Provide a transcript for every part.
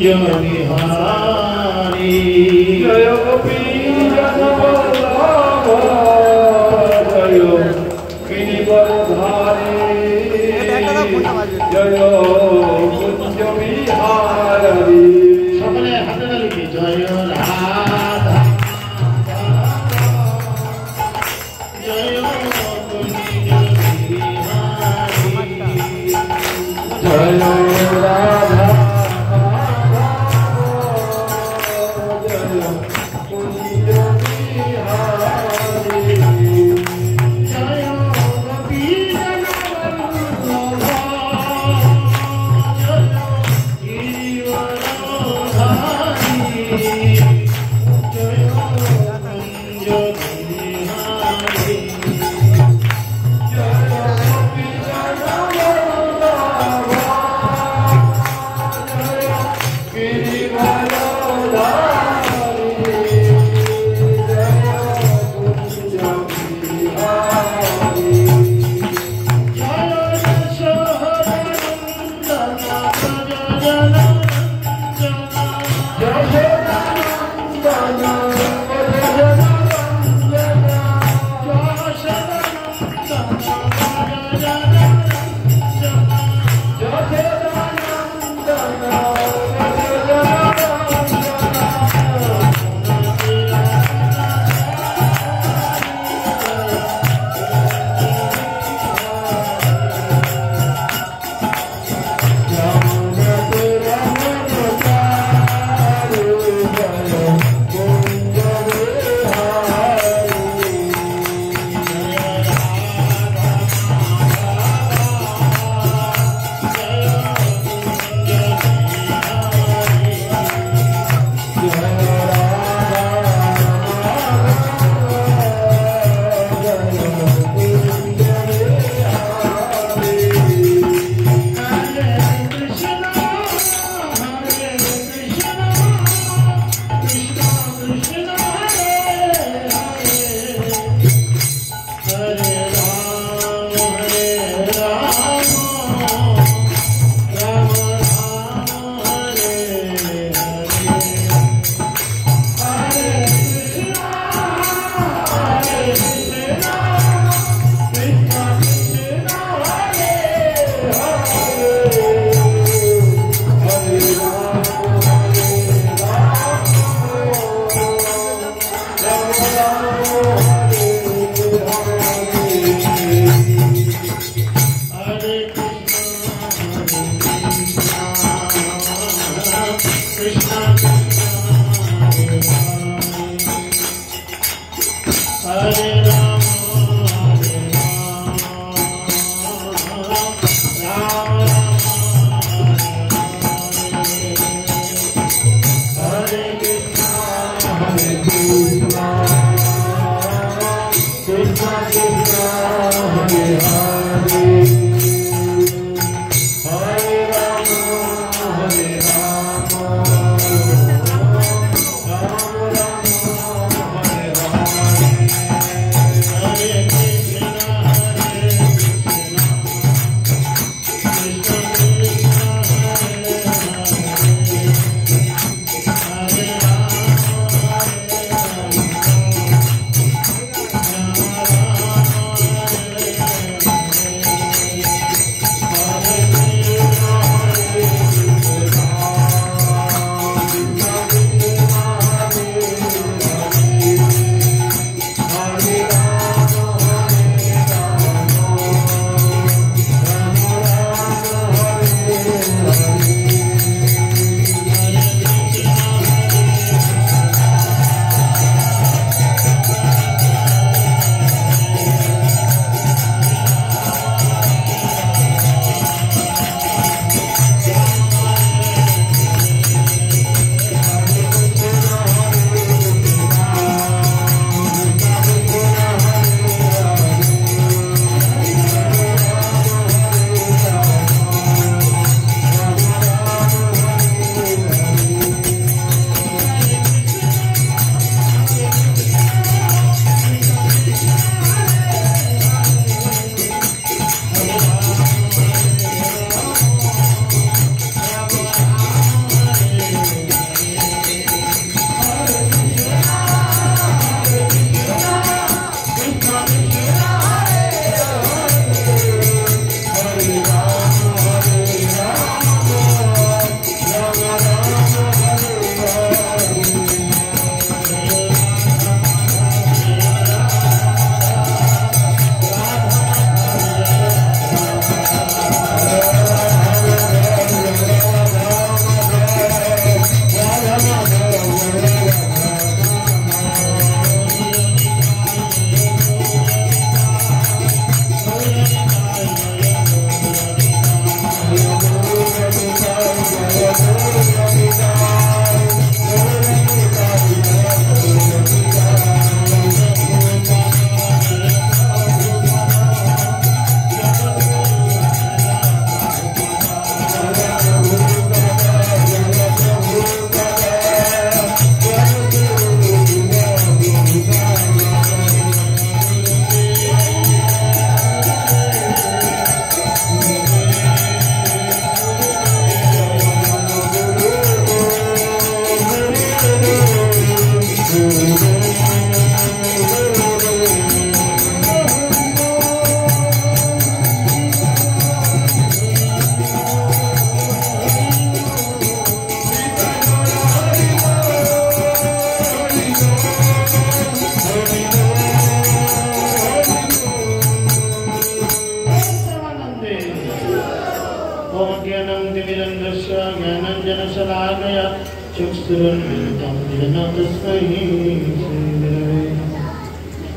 बिहारी जय गोपी जन वल्लभ जय गिरिवरधारी जय कुंज बिहारी সকলে হাতে তালি জয় রাধা জয় কুঞ্জ বিহারি जय राधा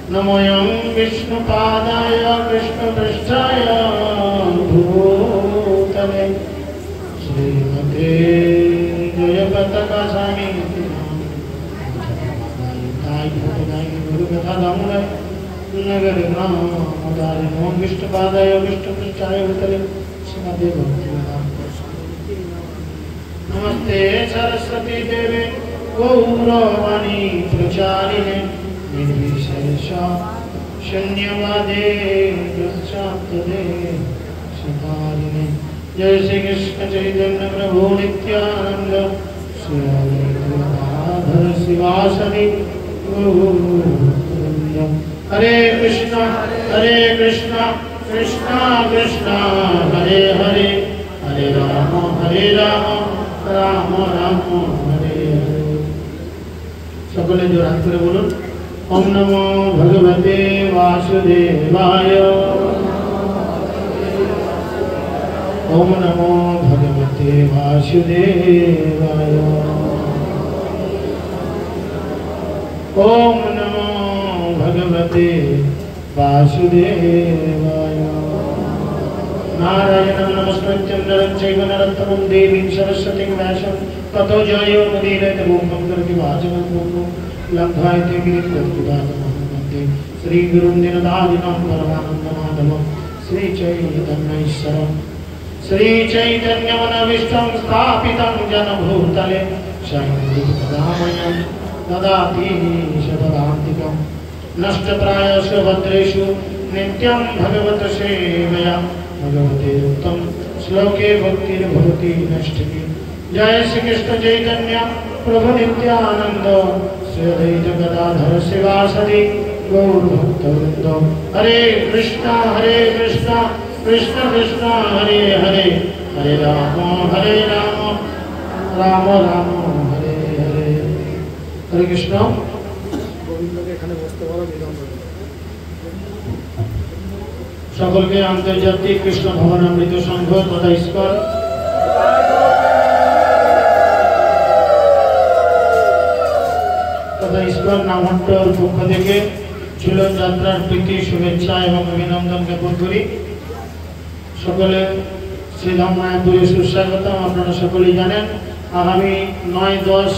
नमोऽयं विष्णुपादाय कृष्णपृष्ठाय भूतले श्रीमते जयपताका स्वामी नगर नमो विष्णुपादाय विष्णुपृष्ठाय भूतले श्रीमते नमस्ते सरस्वती देवी गौरवाणी प्रचारिणे निर्विशेषा शून्यवादे प्रशांतदे सदारिणे जय श्री कृष्ण चैतन्य प्रभु नित्यानंद श्री अद्वैत शिवासदि गौरवृंद हरे कृष्णा कृष्णा कृष्णा हरे हरे हरे राम राम राम हरे हरे सकले जो रात करे बोलूं ओम नमो भगवते वासुदेवाय ओम नमो भगवते वासुदेवाय ओम नमो भगवते वासुदेवाय नारायणं नमस्कृत्य नरं चैव नरोत्तमं देवीं सरस्वतीं व्यासं ततो जयो मुदीरयते भूमं करति वाचनं लब्धायते गिरिप्रतिपादनमहं श्रीगुरुं दीनदारिणं परमानन्दमाधवं श्रीचैतन्यैश्वरं श्रीचैतन्यमनविष्टं स्थापितं जनभूतले शयनदामयं ददाति शतदान्तिकं नष्टप्रायस्य भद्रेषु नित्यं भगवत सेवया भगवते उत्तम श्लोके भक्तिर्भवति नष्टि जय श्री कृष्ण चैतन्य प्रभु नित्यानंद श्री अद्वैत गदाधर शिवासदि गौर भक्तवृंद हरे कृष्णा कृष्ण कृष्ण हरे हरे हरे राम राम राम हरे हरे हरे कृष्ण সকলকে আন্তর্জাতিক কৃষ্ণ ভবনামৃত সংঘ তথা ইস্কন নামহট্টর পক্ষ থেকে ঝুলন যাত্রার প্রীতি শুভেচ্ছা এবং অভিনন্দন জ্ঞাপন করি। সকলে শ্রীধাম মায়াপুরে সুস্বাগতম। আপনারা সকলেই জানেন আগামী 9-10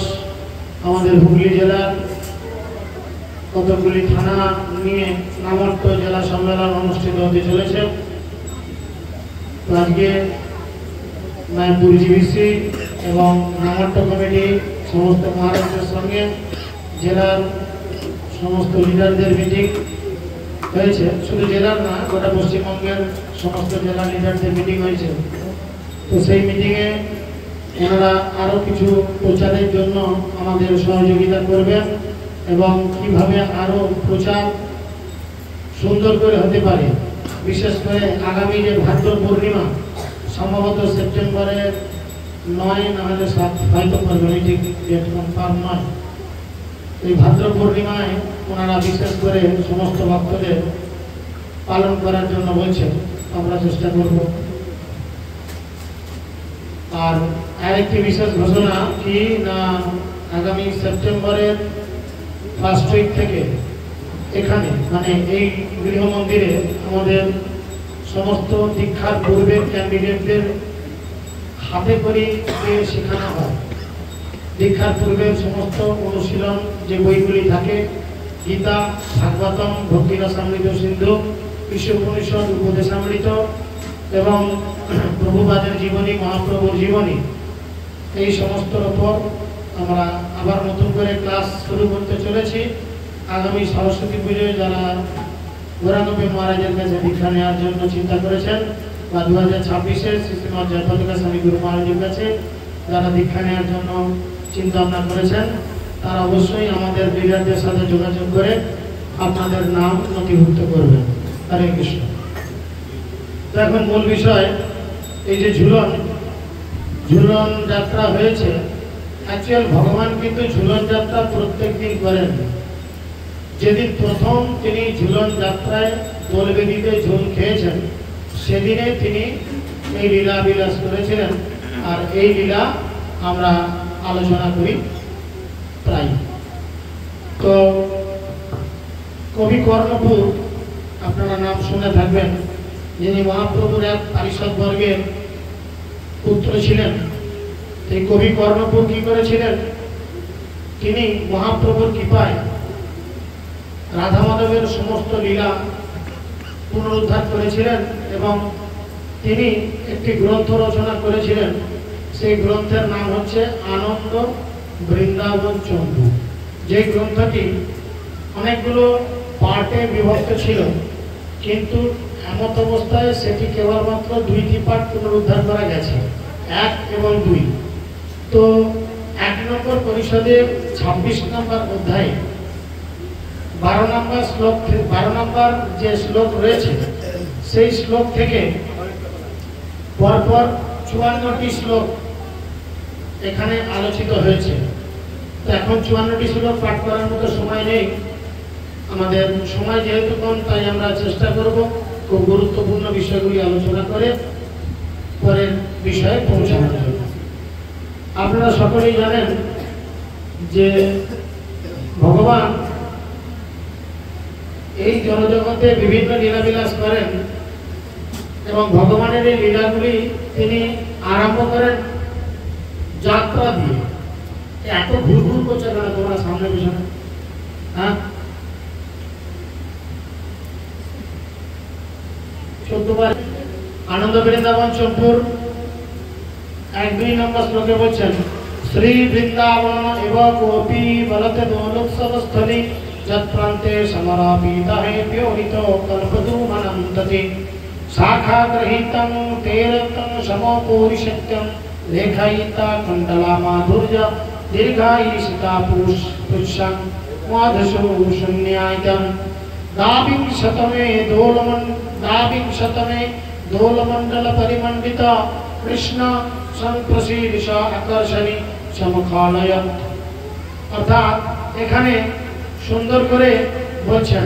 আমাদের হুগলি জেলার কতগুলি থানা নিয়ে নামহট্ট জেলা সম্মেলন অনুষ্ঠিত হতে চলেছে। আজকে মায়াপুর জিবিসি এবং নামহট্ট কমিটি সমস্ত মহারাষ্ট্রের সঙ্গে জেলার সমস্ত লিডারদের মিটিং হয়েছে। শুধু জেলার না, গোটা পশ্চিমবঙ্গের সমস্ত জেলা লিডারদের মিটিং হয়েছে। তো সেই মিটিংয়ে ওনারা আরও কিছু প্রচারের জন্য আমাদের সহযোগিতা করবেন এবং কিভাবে আরও প্রচার সুন্দর করে হতে পারে। বিশেষ করে আগামী যে ভাদ্র পূর্ণিমা, সম্ভবত সেপ্টেম্বরের 9 না হলে 7 হয়তো করবেন, ঠিক ডেট কনফার্ম নয়। এই ভাদ্র পূর্ণিমায় ওনারা বিশেষ করে সমস্ত ভক্তদের পালন করার জন্য বলছেন, আমরা চেষ্টা করব। আর আরেকটি বিশেষ ঘোষণা কি না, আগামী সেপ্টেম্বরের ফার্স্ট উইক থেকে এখানে মানে এই গৃহ মন্দিরে আমাদের সমস্ত দীক্ষার পূর্বের ক্যান্ডিডেটদের হাতে করে শেখানো হয়। দীক্ষার পূর্বের সমস্ত অনুশীলন যে বইগুলি থাকে, গীতা, ভাগবতম, ভক্তিরসামৃত সিন্ধু, কৃষ্ণ উপনিষদ, উপদেশামৃত এবং প্রভুপাদের জীবনী, মহাপ্রভুর জীবনী, এই সমস্তর ওপর আমরা আবার নতুন করে ক্লাস শুরু করতে চলেছি। আগামী সরস্বতী পুজোয় যারা গৌরাঙ্গপী মহারাজের কাছে দীক্ষা নেওয়ার জন্য চিন্তা করেছেন, বা 2026-এ শ্রীশ্রীমৎ জয়পাতাকা স্বামী গুরু মহারাজের কাছে যারা দীক্ষা নেওয়ার জন্য চিন্তা ভাবনা করেছেন, তারা অবশ্যই আমাদের লিডারদের সাথে যোগাযোগ করে আপনাদের নাম নথিভুক্ত করবেন। হরে কৃষ্ণ। তো এখন মূল বিষয়, এই যে ঝুলন যাত্রা হয়েছে, অ্যাকচুয়াল ভগবান কিন্তু ঝুলন যাত্রা প্রত্যেক দিন করেন। যেদিন প্রথম তিনি ঝুলন যাত্রায় দোলবেদিতে ঝুল খেয়েছেন, সেদিনে তিনি এই লীলা বিলাস করেছিলেন। আর এই লীলা আমরা আলোচনা করি প্রায়। তো কবি কর্ণপুর, আপনারা নাম শুনে থাকবেন, যিনি মহাপ্রভুর এক পারিষদ বর্গের পুত্র ছিলেন। এই কবি কর্ণপুর কি করেছিলেন, তিনি মহাপ্রভুর কৃপায় রাধা মাধবের সমস্ত লীলা পুনরুদ্ধার করেছিলেন এবং তিনি একটি গ্রন্থ রচনা করেছিলেন। সেই গ্রন্থের নাম হচ্ছে আনন্দ বৃন্দাবন চম্পু। যে গ্রন্থটি অনেকগুলো পার্টে বিভক্ত ছিল, কিন্তু এমত অবস্থায় সেটি কেবলমাত্র 2টি পার্ট পুনরুদ্ধার করা গেছে, 1 এবং 2। তো 1 নম্বর পরিষদে 26 নম্বর অধ্যায়ে 12 নম্বর যে শ্লোক রয়েছে, সেই শ্লোক থেকে পরপর 54টি শ্লোক এখানে আলোচিত হয়েছে। তো এখন 54টি শ্লোক পাঠ করার মতো সময় নেই, আমাদের সময় যেহেতু কম, তাই আমরা চেষ্টা করব খুব গুরুত্বপূর্ণ বিষয়গুলি আলোচনা করে পরের বিষয়ে পৌঁছানোর জন্য। আপনারা সকলেই জানেন যে ভগবান এই জনজগতে বিভিন্ন লীলাবিলাস করেন এবং ভগবানের এই লীলাগুলি তিনি আরম্ভ করেন যাত্রা দিয়ে। এত ভুল করছে কেন তোমরা সামনে পিছনে? হ্যাঁ, 14 বার আনন্দ বৃন্দাবন চম্পুর 1-2 নম্বর শ্লোকে বলছেন, শ্রী বৃন্দাবন এব কোপি বলতে দোলোৎসবস্থলী যৎপ্রান্তে সমরাপিতাহে প্যোরিত কল্পদূমনন্ততি শাখাগ্রহীতং তেরতং সমপৌরিষত্যং লেখায়িতা কুণ্ডলা মাধুর্য দীর্ঘায়িষিতা পুষ্পং মাধসু শূন্যায়তং দাবিংশতমে দোলমণ্ডল পরিমণ্ডিত কৃষ্ণ সংপ্রসীদিশ আকর্ষণী সমখালয়ৎ। অর্থাৎ এখানে সুন্দর করে বলছেন,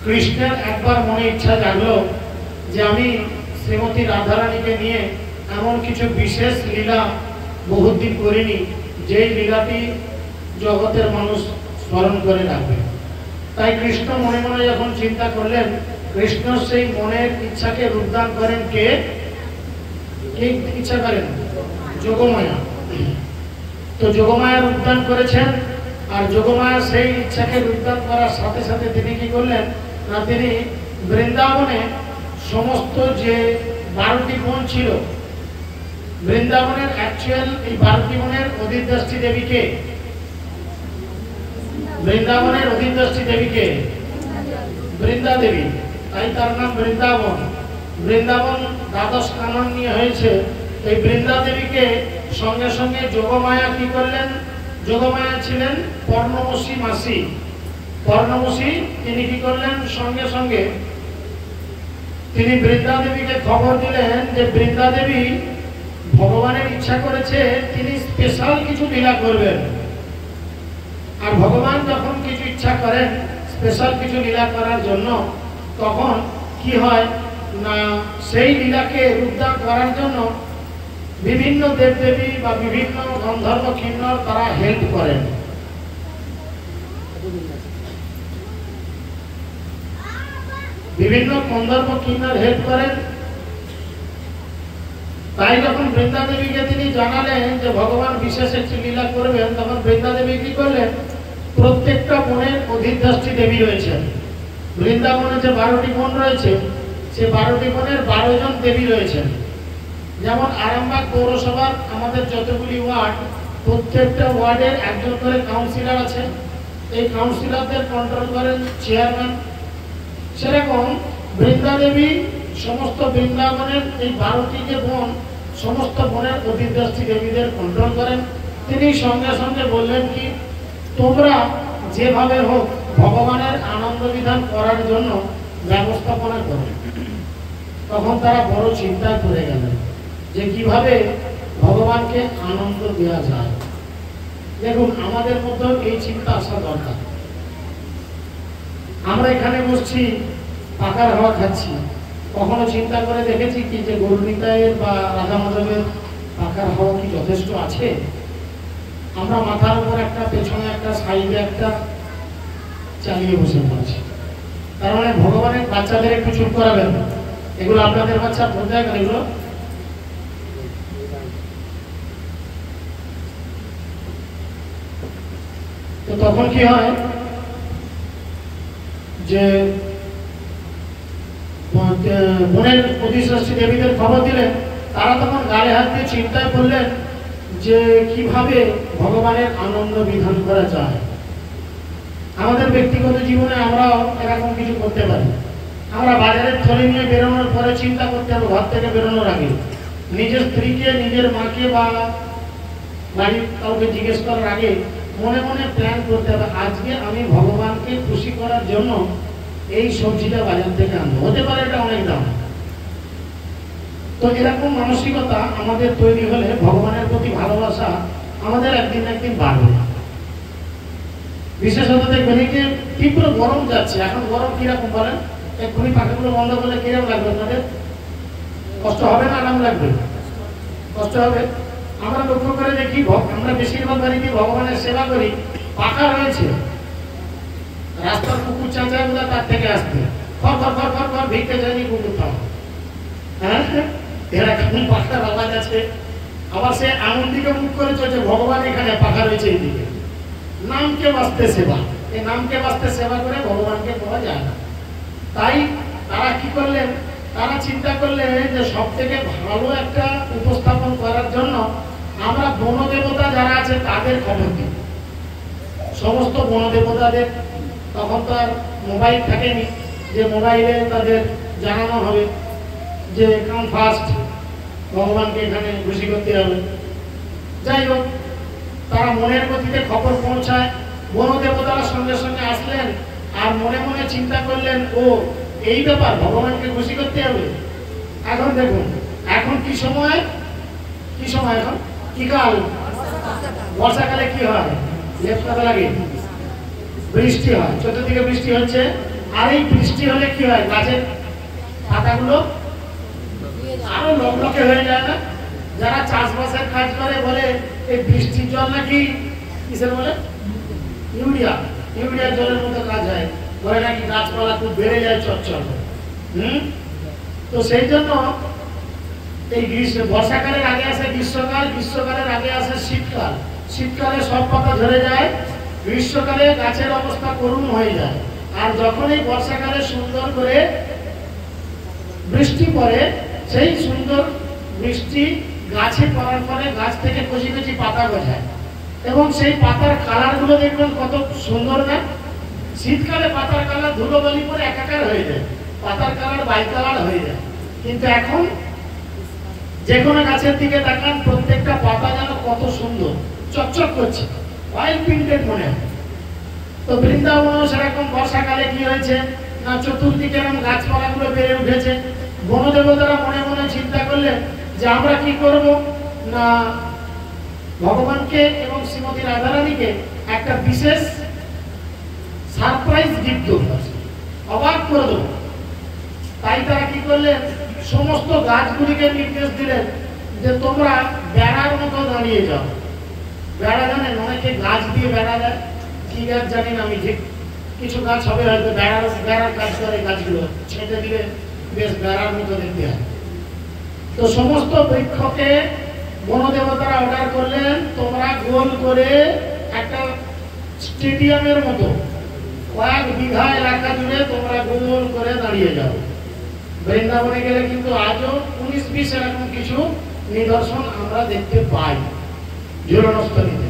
কৃষ্ণের একবার মনে ইচ্ছা জাগলো যে আমি শ্রীমতী রাধারানীকে নিয়ে এমন কিছু বিশেষ লীলা বহুদিন করিনি, যেই লীলাটি জগতের মানুষ স্মরণ করে রাখবে। তাই কৃষ্ণ মনে মনে যখন চিন্তা করলেন, কৃষ্ণ সেই মনের ইচ্ছাকে রূপদান করেন কে? কে ইচ্ছা করেন? যোগমায়া। তো যোগমায়া রূপদান করেছেন, আর যোগমায়া সেই ইচ্ছাকে রূপদান করার সাথে সাথে তিনি কি করলেন না, তিনি বৃন্দাবনে সমস্ত যে 12টি বন ছিল, বৃন্দাবনের অ্যাকচুয়াল এই 12টি বনের অধিষ্ঠাত্রী দেবীকে, বৃন্দাবনের অধিষ্ঠাত্রী দেবীকে বৃন্দা দেবী, তাই তার নাম বৃন্দাবন। বৃন্দাবন দ্বাদশ কানন নিয়ে হয়েছে। এই বৃন্দা দেবীকে সঙ্গে সঙ্গে যোগমায়া কি করলেন, যোগমায়া ছিলেন পর্ণমোষী মাসি, পর্ণমোষী তিনি কি করলেন, সঙ্গে সঙ্গে তিনি বৃন্দা দেবীকে খবর দিলেন যে বৃন্দা দেবী ভগবানের ইচ্ছা করেছে তিনি স্পেশাল কিছু লীলা করবেন। আর ভগবান যখন কিছু ইচ্ছা করেন স্পেশাল কিছু লীলা করার জন্য, তখন কি হয় না, সেই লীলাকে রূপদান করার জন্য বিভিন্ন দেবদেবী বা বিভিন্ন গন্ধর্ব কিন্নর তারা হেল্প করেন। বিভিন্ন গন্ধর্ব কিন্নর হেল্প করেন তাই যখন বৃন্দা দেবীকে তিনি জানালেন যে ভগবান বিশেষ একটি লীলা করবেন, তখন বৃন্দা দেবী কি করলেন, প্রত্যেকটা বনের অধিষ্ঠাত্রী দেবী রয়েছেন। বৃন্দাবনে যে 12টি বন রয়েছে, সে 12টি বনের 12 জন দেবী রয়েছেন। যেমন আরামবাগ পৌরসভার আমাদের যতগুলি ওয়ার্ড, প্রত্যেকটা ওয়ার্ডের একজন করে কাউন্সিলর আছেন। এই কাউন্সিলরদের কন্ট্রোল করেন চেয়ারম্যান। সেরকম বৃন্দা দেবী সমস্ত বৃন্দাবনের এই 12টি যে বন, সমস্ত বনের অধিষ্ঠাত্রী দেবীদের কন্ট্রোল করেন। তিনি সঙ্গে সঙ্গে বললেন কি, তোমরা যেভাবে হোক ভগবানের আনন্দ বিধান করার জন্য ব্যবস্থাপনা করো। তখন তারা বড় চিন্তায় পড়ে গেলেন যে কিভাবে ভগবানকে আনন্দ দেওয়া যায়। দেখুন, আমাদের মধ্যে এই চিন্তা আসা দরকার। আমরা এখানে বসছি, পাকার হাওয়া খাচ্ছি, কখনো চিন্তা করে দেখেছি কি যে গৌরনিতায়ের বা রাধা মাধবের পাকার হাওয়া কি যথেষ্ট আছে? আমরা মাথার উপর একটা, পেছনে একটা, সাইডে একটা চালিয়ে বসে পড়ছি। তার মানে ভগবানের বাচ্চাদের একটু চুপ করাবেন। এগুলো আপনাদের বাচ্চা কোথায় গেল? এগুলো তো তখন কি হয় যে বনের অধিষ্ঠাত্রী দেবীদের খবর দিলেন। তারা তখন গায়ে হাত দিয়ে চিন্তায় পড়লেন যে কিভাবে ভগবানের আনন্দ বিধান করা যায়। আমাদের ব্যক্তিগত জীবনে আমরাও এরকম কিছু করতে পারি। আমরা বাজারের থলে নিয়ে বেরোনোর পরে চিন্তা করতে হবে, ঘর থেকে বেরোনোর আগে নিজের স্ত্রীকে, নিজের মাকে বা বাড়ির কাউকে জিজ্ঞেস করার আগে মনে মনে প্ল্যান করতে হবে, আজকে আমি ভগবানকে খুশি করার জন্য এই সবজিটা বাজার থেকে আনবো। হতে পারে এটা অনেক দাম। তো এরকম মানসিকতা আমাদের তৈরি হলে ভগবানের প্রতি ভালোবাসা আমাদের একদিন না একদিন বাড়বে। বিশেষত দেখবেন এই যে তীব্র গরম যাচ্ছে, এখন গরম কিরকম বলেন? এক্ষুনি পাখাগুলো বন্ধ করলে কিরকম লাগবে আপনাদের? কষ্ট হবে না আরাম লাগবে? কষ্ট হবে। আমরা লক্ষ্য করে দেখি, আমরা বেশিরভাগ বাড়িতে ভগবানের সেবা করি, পাখা রয়েছে, রাস্তার কুকুর চাঁচায় বোধ তার থেকে আসতে খর খর খর খর খর ভিড়তে যায়নি কুকুরটাও। হ্যাঁ, এরা কেমন পাখার আওয়াজ আছে। আবার সে এমন দিকে মুখ করে চলছে, ভগবান এখানে, পাখা রয়েছে এইদিকে। নামকে বাঁচতে সেবা, এই নামকে বাঁচতে সেবা করে ভগবানকে পাওয়া যায় না। তাই তারা কি করলেন, তারা চিন্তা করলেন যে সব থেকে ভালো একটা উপস্থাপন করার জন্য আমরা বনদেবতা যারা আছে তাদের খবর দিই। সমস্ত বনদেবতাদের, তখন তো আর মোবাইল থাকেনি যে মোবাইলে তাদের জানানো হবে যে কাম ফার্স্ট ভগবানকে এখানে খুশি করতে হবে। যাই হোক, তারা মনের গতিতে খবর পৌঁছায়। বনদেবতারা সঙ্গে সঙ্গে আসলেন আর মনে মনে চিন্তা করলেন, ও এই ব্যাপার, ভগবানকে খুশি করতে হবে। এখন দেখুন, এখন কি সময়, কি সময় এখন, কি কাল? বর্ষাকালে কি হয়? লেপটাতে লাগে, বৃষ্টি হয়, চতুর্দিকে বৃষ্টি হচ্ছে। আর এই বৃষ্টি হলে কি হয়, গাছের পাতাগুলো আরো লকলকে হয়ে যায় না? যারা চাষবাসের কাজ করে বলে এই বৃষ্টির জল নাকি কিসের বলে, ইউরিয়া জলের মতো কাজ হয়, বলে নাকি গাছপালা খুব বেড়ে যায় চচ্চল। তো সেই জন্য এই বর্ষাকালের আগে আসে গ্রীষ্মকাল, গ্রীষ্মকালের আগে আসে শীতকাল, শীতকালে সব পাতা ঝরে যায়, গ্রীষ্মকালে গাছের অবস্থা করুণ হয়ে যায়। আর যখন এই বর্ষাকালে সুন্দর করে বৃষ্টি পড়ে, সেই সুন্দর বৃষ্টি গাছে পড়ার পরে গাছ থেকে কচি কচি পাতা গজায় এবং সেই পাতার কালার গুলো দেখবেন কত সুন্দর না? শীতকালে পাতার কালার ধুলোবালি পরে একাকার হয়ে যায়, পাতার কালার বাই কালার হয়ে যায়। কিন্তু এখন যে কোনো গাছের দিকে তাকান, প্রত্যেকটা পাতা যেন কত সুন্দর চকচক করছে, অয়েল প্রিন্টেড মনে হয়। তো বৃন্দাবন সেরকম বর্ষাকালে কি হয়েছে না, চতুর্দিকে এরকম গাছপালাগুলো বেড়ে উঠেছে। বনদেবতারা মনে মনে চিন্তা করলেন যে আমরা কি করব না, ভগবানকে এবং শ্রীমতী রাধারানীকে একটা বিশেষ সারপ্রাইজ গিফট দেব, অবাক করে দেব। তাই তারা কি করলেন, সমস্ত গাছগুলিকে নির্দেশ দিলেন যে তোমরা বেড়ার মতো দাঁড়িয়ে যাও। বেড়া জানেন, অনেকে গাছ দিয়ে বেড়া দেয়, কি গাছ জানি না আমি ঠিক, কিছু গাছ হবে হয়তো বেড়ার কাজ করে, গাছগুলো ছেঁটে দিলে বেশ বেড়ার মতো দেখতে হয়। তো সমস্ত বৃক্ষকে বনদেবতারা অর্ডার করলেন, তোমরা গোল করে একটা স্টেডিয়ামের মতো কয়েক বিঘা এলাকা জুড়ে তোমরা গোল করে দাঁড়িয়ে যাও। বৃন্দাবনে গেলে কিন্তু আজও 19-20 এরকম কিছু নিদর্শন আমরা দেখতে পাই ঝুলনস্থলীতে,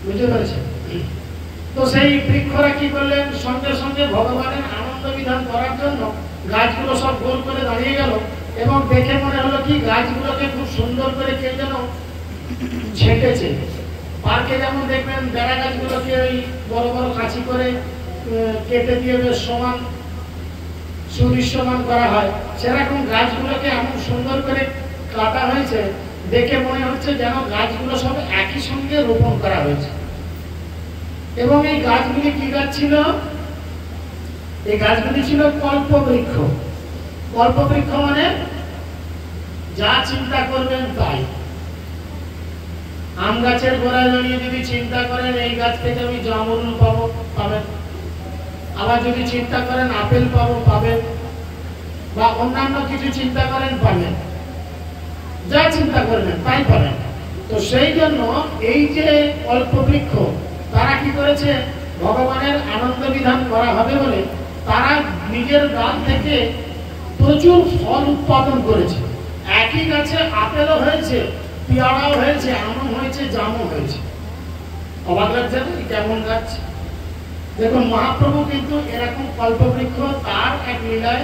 বুঝতে পেরেছেন? তো সেই বৃক্ষরা কি করলেন, সঙ্গে সঙ্গে ভগবানের আনন্দ বিধান করার জন্য গাছগুলো সব গোল করে দাঁড়িয়ে গেল এবং দেখে মনে হলো কি গাছগুলোকে খুব সুন্দর করে কে যেন ছেঁটেছে। পার্কে যেমন দেখবেন বেড়া গাছগুলোকে ওই বড় বড় কাঁচি করে কেটে দিয়ে বেশ সমান সুদৃশ্যমান করা হয়, সেরকম গাছগুলোকে এমন সুন্দর করে কাটা হয়েছে, দেখে মনে হচ্ছে যেন গাছগুলো সব একই সঙ্গে রোপণ করা হয়েছে। এবং এই গাছগুলি কি গাছ ছিল? এই গাছগুলি ছিল কল্পবৃক্ষ। কল্পবৃক্ষ মানে যা চিন্তা করবেন তাই। আম গাছের গোড়ায় দাঁড়িয়ে যদি চিন্তা করেন এই গাছ থেকে আমি জামরুল পাবো, পাবেন। আবার যদি চিন্তা করেন আপেল পাবো, পাবেন। বা অন্যান্য কিছু চিন্তা করেন, পাবেন। যা চিন্তা করবেন তাই পাবেন। তো সেই জন্য এই যে কল্পবৃক্ষ, তারা কি করেছে, ভগবানের আনন্দ বিধান করা হবে বলে তারা নিজের গাছ থেকে প্রচুর ফল উৎপাদন করেছে। একই গাছে আপেলও হয়েছে, পেয়ারাও হয়েছে, আমও হয়েছে, জামও হয়েছে। অবাক লাগছে না? কেমন গাছ! দেখুন, মহাপ্রভু কিন্তু এরকম কল্পবৃক্ষ তার এক লীলায়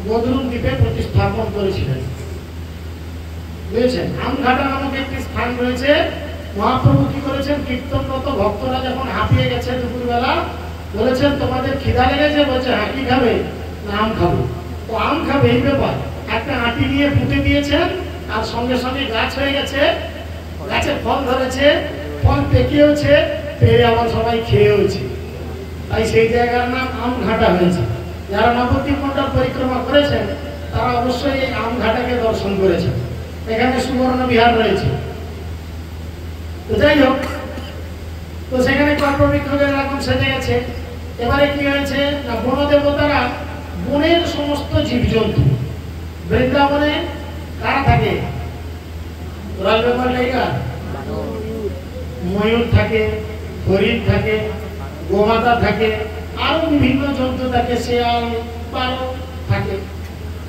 বদরুম দ্বীপে প্রতিস্থাপন করেছিলেন, বুঝেছেন? আমঘাটা নামক একটি স্থান রয়েছে। মহাপ্রভু কি করেছেন, কীর্তনরত ভক্তরা যখন হাঁপিয়ে গেছে দুপুরবেলা, বলেছেন তোমাদের খিদা লেগেছে? বলছে হ্যাঁ। কি খাবে? না আম খাবো। ও আম খাবে, এই ব্যাপার। একটা আঁটি নিয়ে পুঁতে দিয়েছেন আর সঙ্গে সঙ্গে গাছ হয়ে গেছে, গাছে ফল ধরেছে, ফল পেকেওছে, পেয়ে আবার সবাই খেয়েওছে। তাই সেই জায়গার নাম আমঘাটা হয়েছে। যারা নবদ্বীপ মণ্ডল পরিক্রমা করেছেন তারা অবশ্যই এই আমঘাটাকে দর্শন করেছেন। এখানে সুবর্ণ বিহার রয়েছে। তো যাই হোক, তো সেখানে কল্পবৃক্ষের এরকম সেজে গেছে। এবারে কি হয়েছে না, বনদেবতারা বনের সমস্ত জীবজন্তু, বৃন্দাবনে কারা থাকে? ময়ূর থাকে, হরিণ থাকে, গোমাতা থাকে, আরো বিভিন্ন জন্তু থাকে, শেয়াল, পালক থাকে,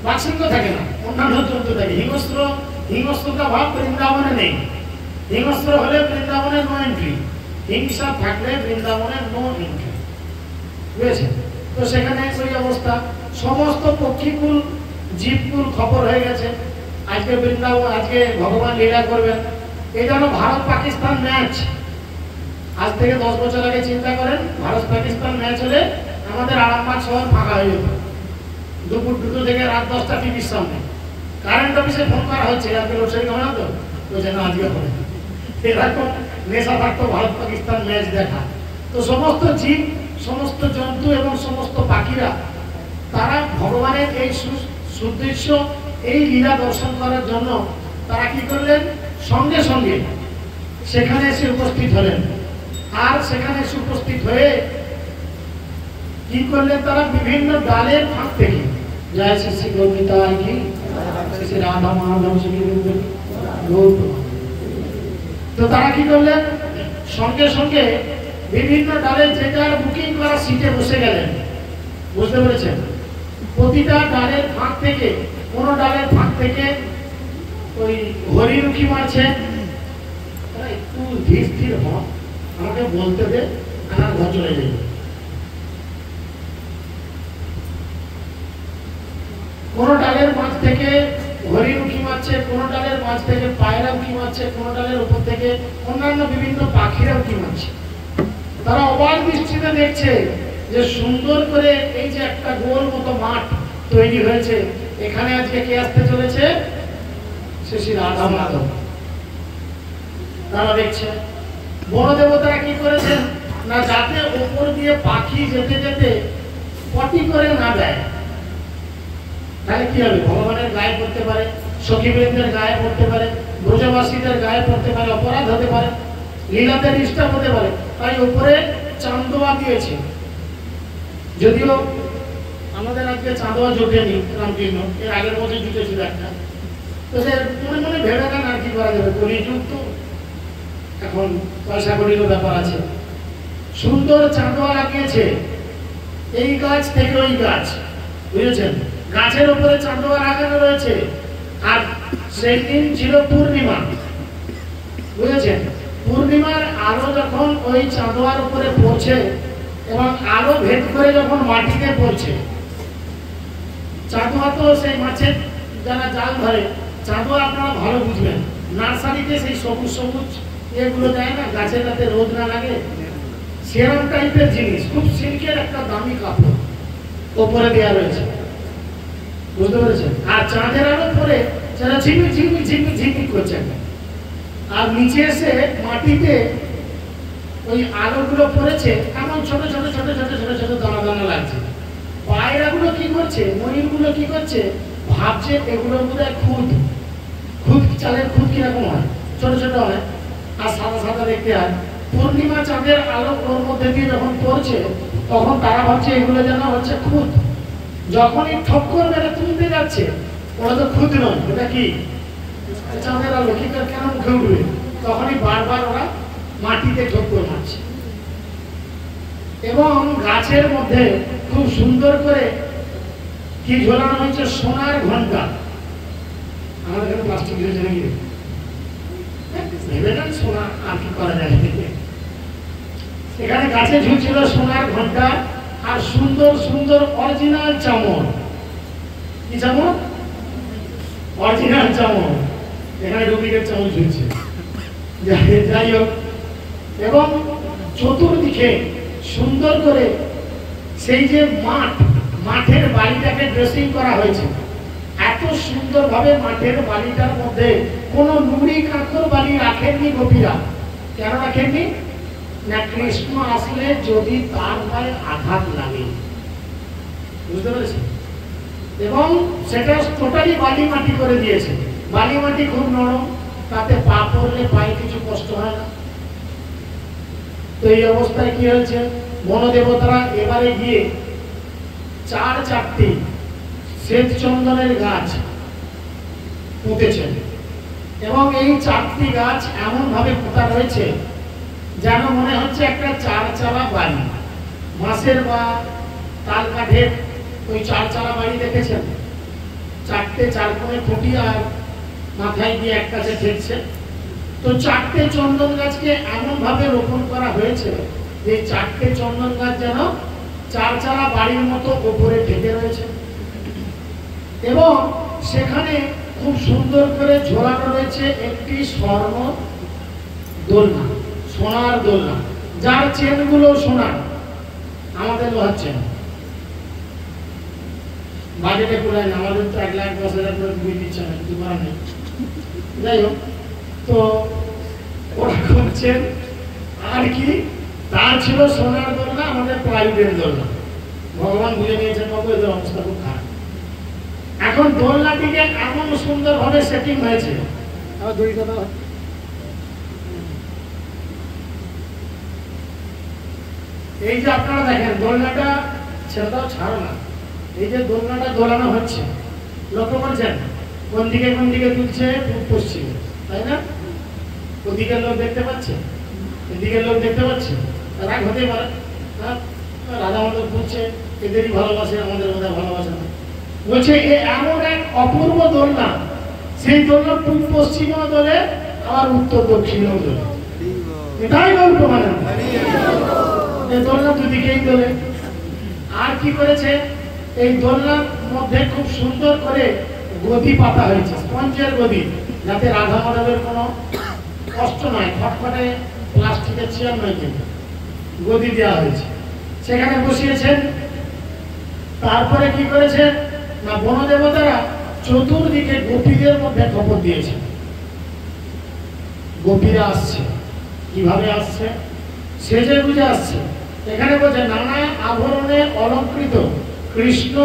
বাঘসিংহ থাকে না, অন্যান্য জন্তু থাকে। হিংস্রতা ভাব বৃন্দাবনে নেই। হিংস্র হলে বৃন্দাবনে নো এন্ট্রি, হিংসা থাকলে বৃন্দাবনে নো এন্ট্রি, বুঝেছেন? তো সেখানে ওই অবস্থা। সমস্ত পক্ষীকুল জীবকুল খবর হয়ে গেছে আজকে বৃন্দাবন, আজকে ভগবান লীলা করবেন। এই যেন ভারত পাকিস্তান ম্যাচ। আজ থেকে 10 বছর আগে চিন্তা করেন, ভারত পাকিস্তান ম্যাচ হলে আমাদের আরামবাগ শহর ফাঁকা হয়ে যেত। দুপুর 2টো থেকে রাত 10টা টিভির সামনে। কারেন্ট অফিসে ফোন করা হচ্ছে, আজকে লোডশেডিং হবে না তো? বলছে না, আজকে হবে। এরকম নেশা থাকতো ভারত পাকিস্তান ম্যাচ দেখা। তো সমস্ত জীব, সমস্ত জন্তু এবং সমস্ত পাখিরা তারা ভগবানের এই সুদৃশ্য এই লীলা দর্শন করার জন্য তারা কি করলেন, সঙ্গে সঙ্গে সেখানে এসে উপস্থিত হলেন। আর সেখানে এসে উপস্থিত হয়ে কি করলেন, তারা বিভিন্ন ডালের ফাঁক থেকে, জয় শ্রী শ্রী গৌরীতায় কি, শ্রী রাধা মাধব শ্রী গৌর। তো তারা কি করলেন, সঙ্গে সঙ্গে বিভিন্ন ডালের যে যার বুকিং করা সিটে বসে গেলেন, বুঝতে পেরেছেন? প্রতিটা ডালের ফাঁক থেকে, কোন ডালের ফাঁক থেকে ওই হরিণ উঁকি মারছে। একটু ধীর স্থির হন, আমাকে বলতে দে, আমার ঘর চলে যাবে। কোন ডালের মাঝ থেকে হরিণ উঁকি মারছে, কোন ডালের মাঝ থেকে পায়রা উঁকি মারছে, কোন ডালের উপর থেকে অন্যান্য বিভিন্ন পাখিরা উঁকি মারছে। তারা অবাক দৃষ্টিতে দেখছে যে সুন্দর করে এই যে একটা গোল মতো মাঠ তৈরি হয়েছে, এখানে আজকে কে আসতে চলেছে? শ্রী রাধা মাধব। তারা দেখছে বনদেবতারা কি করেছেন না, যাতে উপর দিয়ে পাখি যেতে যেতে পটি করে না দেয়। তাহলে কি হবে, ভগবানের গায়ে পড়তে পারে, সখীবৃন্দের গায়ে পড়তে পারে, ব্রজবাসীদের গায়ে পড়তে পারে, অপরাধ হতে পারে, লীলাতে ডিস্টার্ব হতে পারে। তাই উপরে চান্দোয়া দিয়েছে। যদিও আমাদের আজকে চাঁদোয়া জোটেনি রামকৃষ্ণ, এর আগের বছর জুটেছিল একটা। তো সে মনে মনে ভেবে নেন আর কি করা যাবে, কলিযুগ তো, এখন পয়সা কড়িরও ব্যাপার আছে। সুন্দর চাঁদোয়া লাগিয়েছে, এই গাছ থেকে ওই গাছ, বুঝেছেন, গাছের উপরে চাঁদোয়া লাগানো রয়েছে। আর সেই দিন ছিল পূর্ণিমা, বুঝেছেন, পূর্ণিমার আলো যখন ওই চাঁদোয়ার উপরে পড়ছে এবং আলো ভেদ করে যখন মাটিতে পড়ছে, চাঁদোয়া তো সেই মাছের যারা জাল ধরে, চাঁদোয়া আপনারা ভালো বুঝবেন, নার্সারিতে সেই সবুজ সবুজ এগুলো দেয় না, গাছের রাতে রোদ না লাগে, সেরকম টাইপের জিনিস, খুব সিল্কের একটা দামি কাপড় ওপরে দেওয়া রয়েছে, বুঝতে পেরেছেন। আর চাঁদের আলো পরে সেটা ঝিমিক ঝিমিক ঝিমিক ঝিমিক করছে, আর নিচে এসে মাটিতে ওই আলোগুলো পড়েছে, এমন ছোট ছোট ছোট ছোট ছোট ছোট দানা দানা লাগছে। পায়রাগুলো কি করছে, ময়ূরগুলো কি করছে, ভাবছে এগুলো বোধহয় খুদ, খুদ চালের খুদ কিরকম হয়, ছোট ছোট হয় আর সাদা সাদা দেখতে হয়। পূর্ণিমা চাঁদের আলো ওর মধ্যে দিয়ে যখন পড়ছে, তখন তারা ভাবছে এগুলো যেন হচ্ছে খুদ। যখনই ঠক্কর মেরে তুলতে যাচ্ছে, ওরা তো খুদ নয়, এটা কি চাঁদের আলো, কি কেন মুখে উঠবে, তখনই বারবার ওরা মাটিতে ঠক্কর মারছে। এবং গাছের মধ্যে খুব সুন্দর করে কি ঝোলানো হয়েছে, সোনার ঘন্টা। আমাদের এখানে প্লাস্টিক ঝুলছে নাকি, ভেবে নেন সোনা আর কি করা যায়। এখানে গাছে ঝুলছিল সোনার ঘন্টা আর সুন্দর সুন্দর অরিজিনাল চামড়। কি চামড়? অরিজিনাল চামড়, এখানে ডুপ্লিকেট চামড় ঝুলছে, যাই হোক। এবং চতুর্দিকে সুন্দর করে সেই যে মাঠের বাড়িটাকে ড্রেসিং করা হয়েছে, এত সুন্দরভাবে মাঠের বাড়িটার মধ্যে কোনো নুড়ি কাঁকর বাড়ি রাখেননি গোপীরা। কেন রাখেননি না, কৃষ্ণ আসলে যদি তার গায়ে আঘাত লাগে, বুঝতে পেরেছেন। এবং সেটা টোটালি বালি মাটি করে দিয়েছে, বালি মাটি খুব নরম, তাতে পা পড়লে পায়ে কিছু কষ্ট হয় না। তো এই অবস্থায় কি হয়েছে, বনদেবতারা এবারে গিয়ে চারটি শ্বেত চন্দনের গাছ পুঁতেছেন। এবং এই 4টি গাছ এমন ভাবে পোতা রয়েছে যেন মনে হচ্ছে একটা 4 চালা বাড়ি, বাঁশের বা তাল কাঠের ওই 4 চালা বাড়ি দেখেছেন, 4টে 4 কোণে খুঁটি আর মাথায় দিয়ে একটা যে ঠেকছে। তো 4টে চন্দন গাছকে এমন ভাবে রোপণ করা হয়েছে যে 4টে চন্দন গাছ যেন 4 চালা বাড়ির মতো উপরে ঠেকে রয়েছে। এবং সেখানে খুব সুন্দর করে ঝোলানো রয়েছে একটি স্বর্ণ দোলনা, সোনার দোলনা, যার চেনগুলো সোনার, আমাদের লোহার চেন। বাজেটে কুলায় না, আমাদের তো 1,10,000 করে বই দিচ্ছে না, কিছু করার নেই। যাই হোক, তো ওরা করছেন আর কি, তার ছিল সোনার দোলনা, আমাদের প্লাইউডের দোলনা। ভগবান বুঝে নিয়েছেন বাবু এদের অবস্থা খুব খারাপ। এখন দোলনাটিকে এমন সুন্দর ভাবে সেটিং হয়েছে, এই যে আপনারা দেখেন দোলনাটা, সেটাও ছাড়ো না, এই যে দোলনাটা দোলানো হচ্ছে, লক্ষ্য করছেন কোন দিকে তুলছে, পশ্চিমে, তাই না? ওদিকের লোক দেখতে পাচ্ছে, এদিকের লোক দেখতে পাচ্ছে, রাগ হতে পারে, রাধা মাধব বলছে এদেরই ভালোবাসে, আমাদের বোধ হয় ভালোবাসে না। বলছে এমন এক অপূর্ব দোলনা, সেই দোলনা পূর্ব পশ্চিমেও দোলে আবার উত্তর দক্ষিণেও দোলে, এটাই গল্প। মানে এই দোলনা দুদিকেই দোলে। আর কি করেছে, এই দোলনার মধ্যে খুব সুন্দর করে গদি পাতা হয়েছে, স্পঞ্জের গদি, যাতে রাধা মাধবের কোনো কষ্ট নয়, খটখটে প্লাস্টিকের চেয়ার নয়, কিন্তু গদি দেওয়া হয়েছে, সেখানে বসিয়েছেন। তারপরে কি করেছে না, বনদেবতারা চতুর্দিকে গোপীদের মধ্যে খবর দিয়েছে, গোপীরা আসছে। কিভাবে আসছে? সেজে গুজে আসছে। এখানে বলছে নানা আভরণে অলঙ্কৃত কৃষ্ণ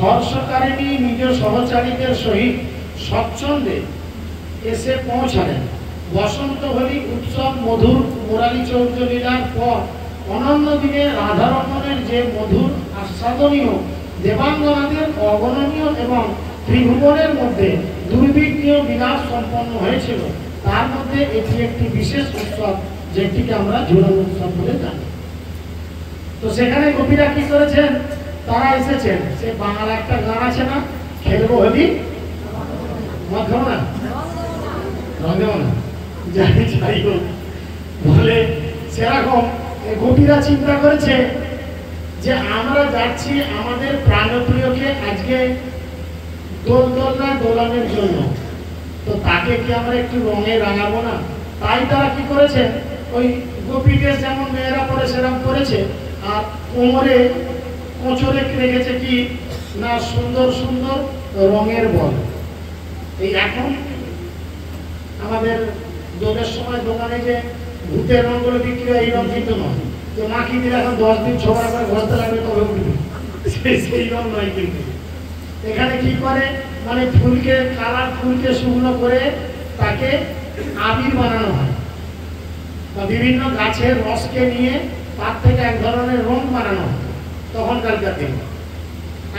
হর্ষকারিণী নিজ সহচারীদের সহিত স্বচ্ছন্দে এসে পৌঁছালেন। বসন্ত হোলি উৎসব মধুর মুরালী চৌদ্র লীলার পর অনন্য দিনে রাধারমণের যে মধুর আস্বাদনীয় দেবাঙ্গনাদের অগণনীয় এবং ত্রিভুবনের মধ্যে দুর্বিঘ্ন বিলাস সম্পন্ন হয়েছিল, তার মধ্যে এটি একটি বিশেষ উৎসব, যেটিকে আমরা ঝুলন উৎসব বলে জানি। তো সেখানে গোপীরা কি করেছেন, তারা এসেছেন, সে বাংলা একটা গান আছে না, খেলবো হোলি মাধ্যম না রঙেও না, যাই হোক বলে, সেরকম গোপীরা চিন্তা করেছে যে আমরা যাচ্ছি আমাদের প্রাণপ্রিয়কে আজকে দোলনা দোলানোর জন্য, তো তাকে কি আমরা একটু রঙে রাঙাবো না? তাই তারা কি করেছে, ওই গোপী ড্রেস যেমন মেয়েরা পরে সেরকম করেছে, আর কোমরে কোঁচরে রেখেছে কি না সুন্দর সুন্দর রঙের বল। এই এখন আমাদের দোলের সময় দোকানে যে ভূতের রঙগুলো বিক্রি হয়, এই রঙ কিন্তু নয়, তো মাখি দিলে এখন 10 দিন ছোড়া করে ঘষতে লাগবে তবে উঠবে, সেই রঙ নয়। কিন্তু এখানে কি করে, মানে ফুলকে কালার ফুলকে শুকনো করে তাকে আবির বানানো হয়, বা বিভিন্ন গাছের রসকে নিয়ে তার থেকে এক ধরনের রং বানানো হয় তখনকার দিন।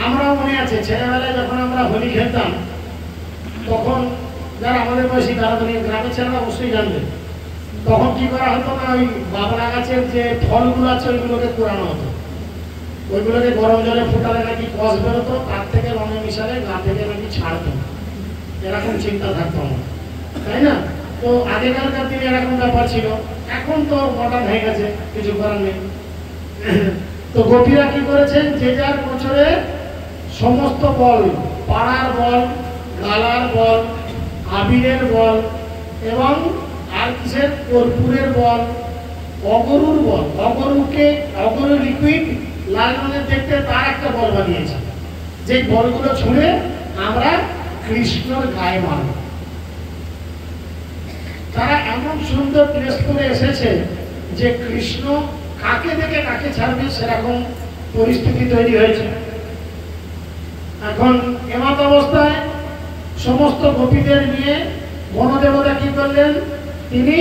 আমরাও মনে আছে ছেলেবেলায় যখন আমরা হোলি খেলতাম, তখন যারা আমাদের বয়সী তারা তো গ্রামের ছেলেরা অবশ্যই জানবে, তখন কি করা হতো না, ওই বাবলা গাছের যে ফলগুলো আছে ওইগুলোকে কোরানো হতো, ওইগুলোকে গরম জলে ফুটালে নাকি কষ বেরোতো, তার থেকে রঙে মিশালে গা থেকে নাকি ছাড়তো, এরকম চিন্তা থাকতো আমার, তাই না? তো আগেকার দিনে এরকম ব্যাপার ছিল, এখন তো মডার্ন হয়ে গেছে, কিছু করার নেই। তো গোপীরা কি করেছেন, যে যার বছরে সমস্ত বল, পাড়ার বল, গালার বল, আবিরের বল এবং আর কিসের কর্পূরের বল, অগরুর বল, অগরু লিকুইড লাল রঙের দেখতে, তার একটা বল বানিয়েছে, যে বলগুলো ছুঁড়ে আমরা কৃষ্ণর গায়ে মারব। তারা এমন সুন্দর ড্রেস করে এসেছে যে কৃষ্ণ কাকে দেখে কাকে ছাড়বে সেরকম পরিস্থিতি তৈরি হয়েছে। এখন এমত অবস্থায় সমস্ত গোপীদের নিয়ে বনদেবতা কি করলেন, তিনি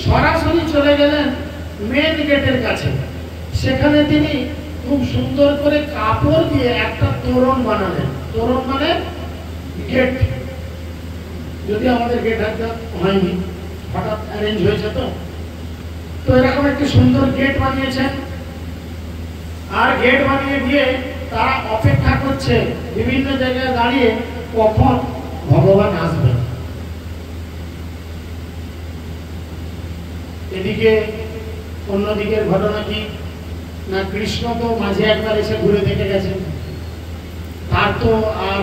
সরাসরি চলে গেলেন মেন গেটের কাছে। সেখানে তিনি খুব সুন্দর করে কাপড় দিয়ে একটা তোরণ বানালেন। তোরণ মানে গেট, যদি আমাদের গেট একটা হয়নি, হঠাৎ অ্যারেঞ্জ হয়েছে, তো এরকম একটি সুন্দর গেট বানিয়েছেন। আর গেট বানিয়ে দিয়ে তারা অপেক্ষা করছে বিভিন্ন জায়গায় দাঁড়িয়ে কখন ভগবান আসবে। এদিকে অন্যদিকের ঘটনা কি না, কৃষ্ণ তো মাঝে একবার এসে ঘুরে দেখে গেছে, তার তো আর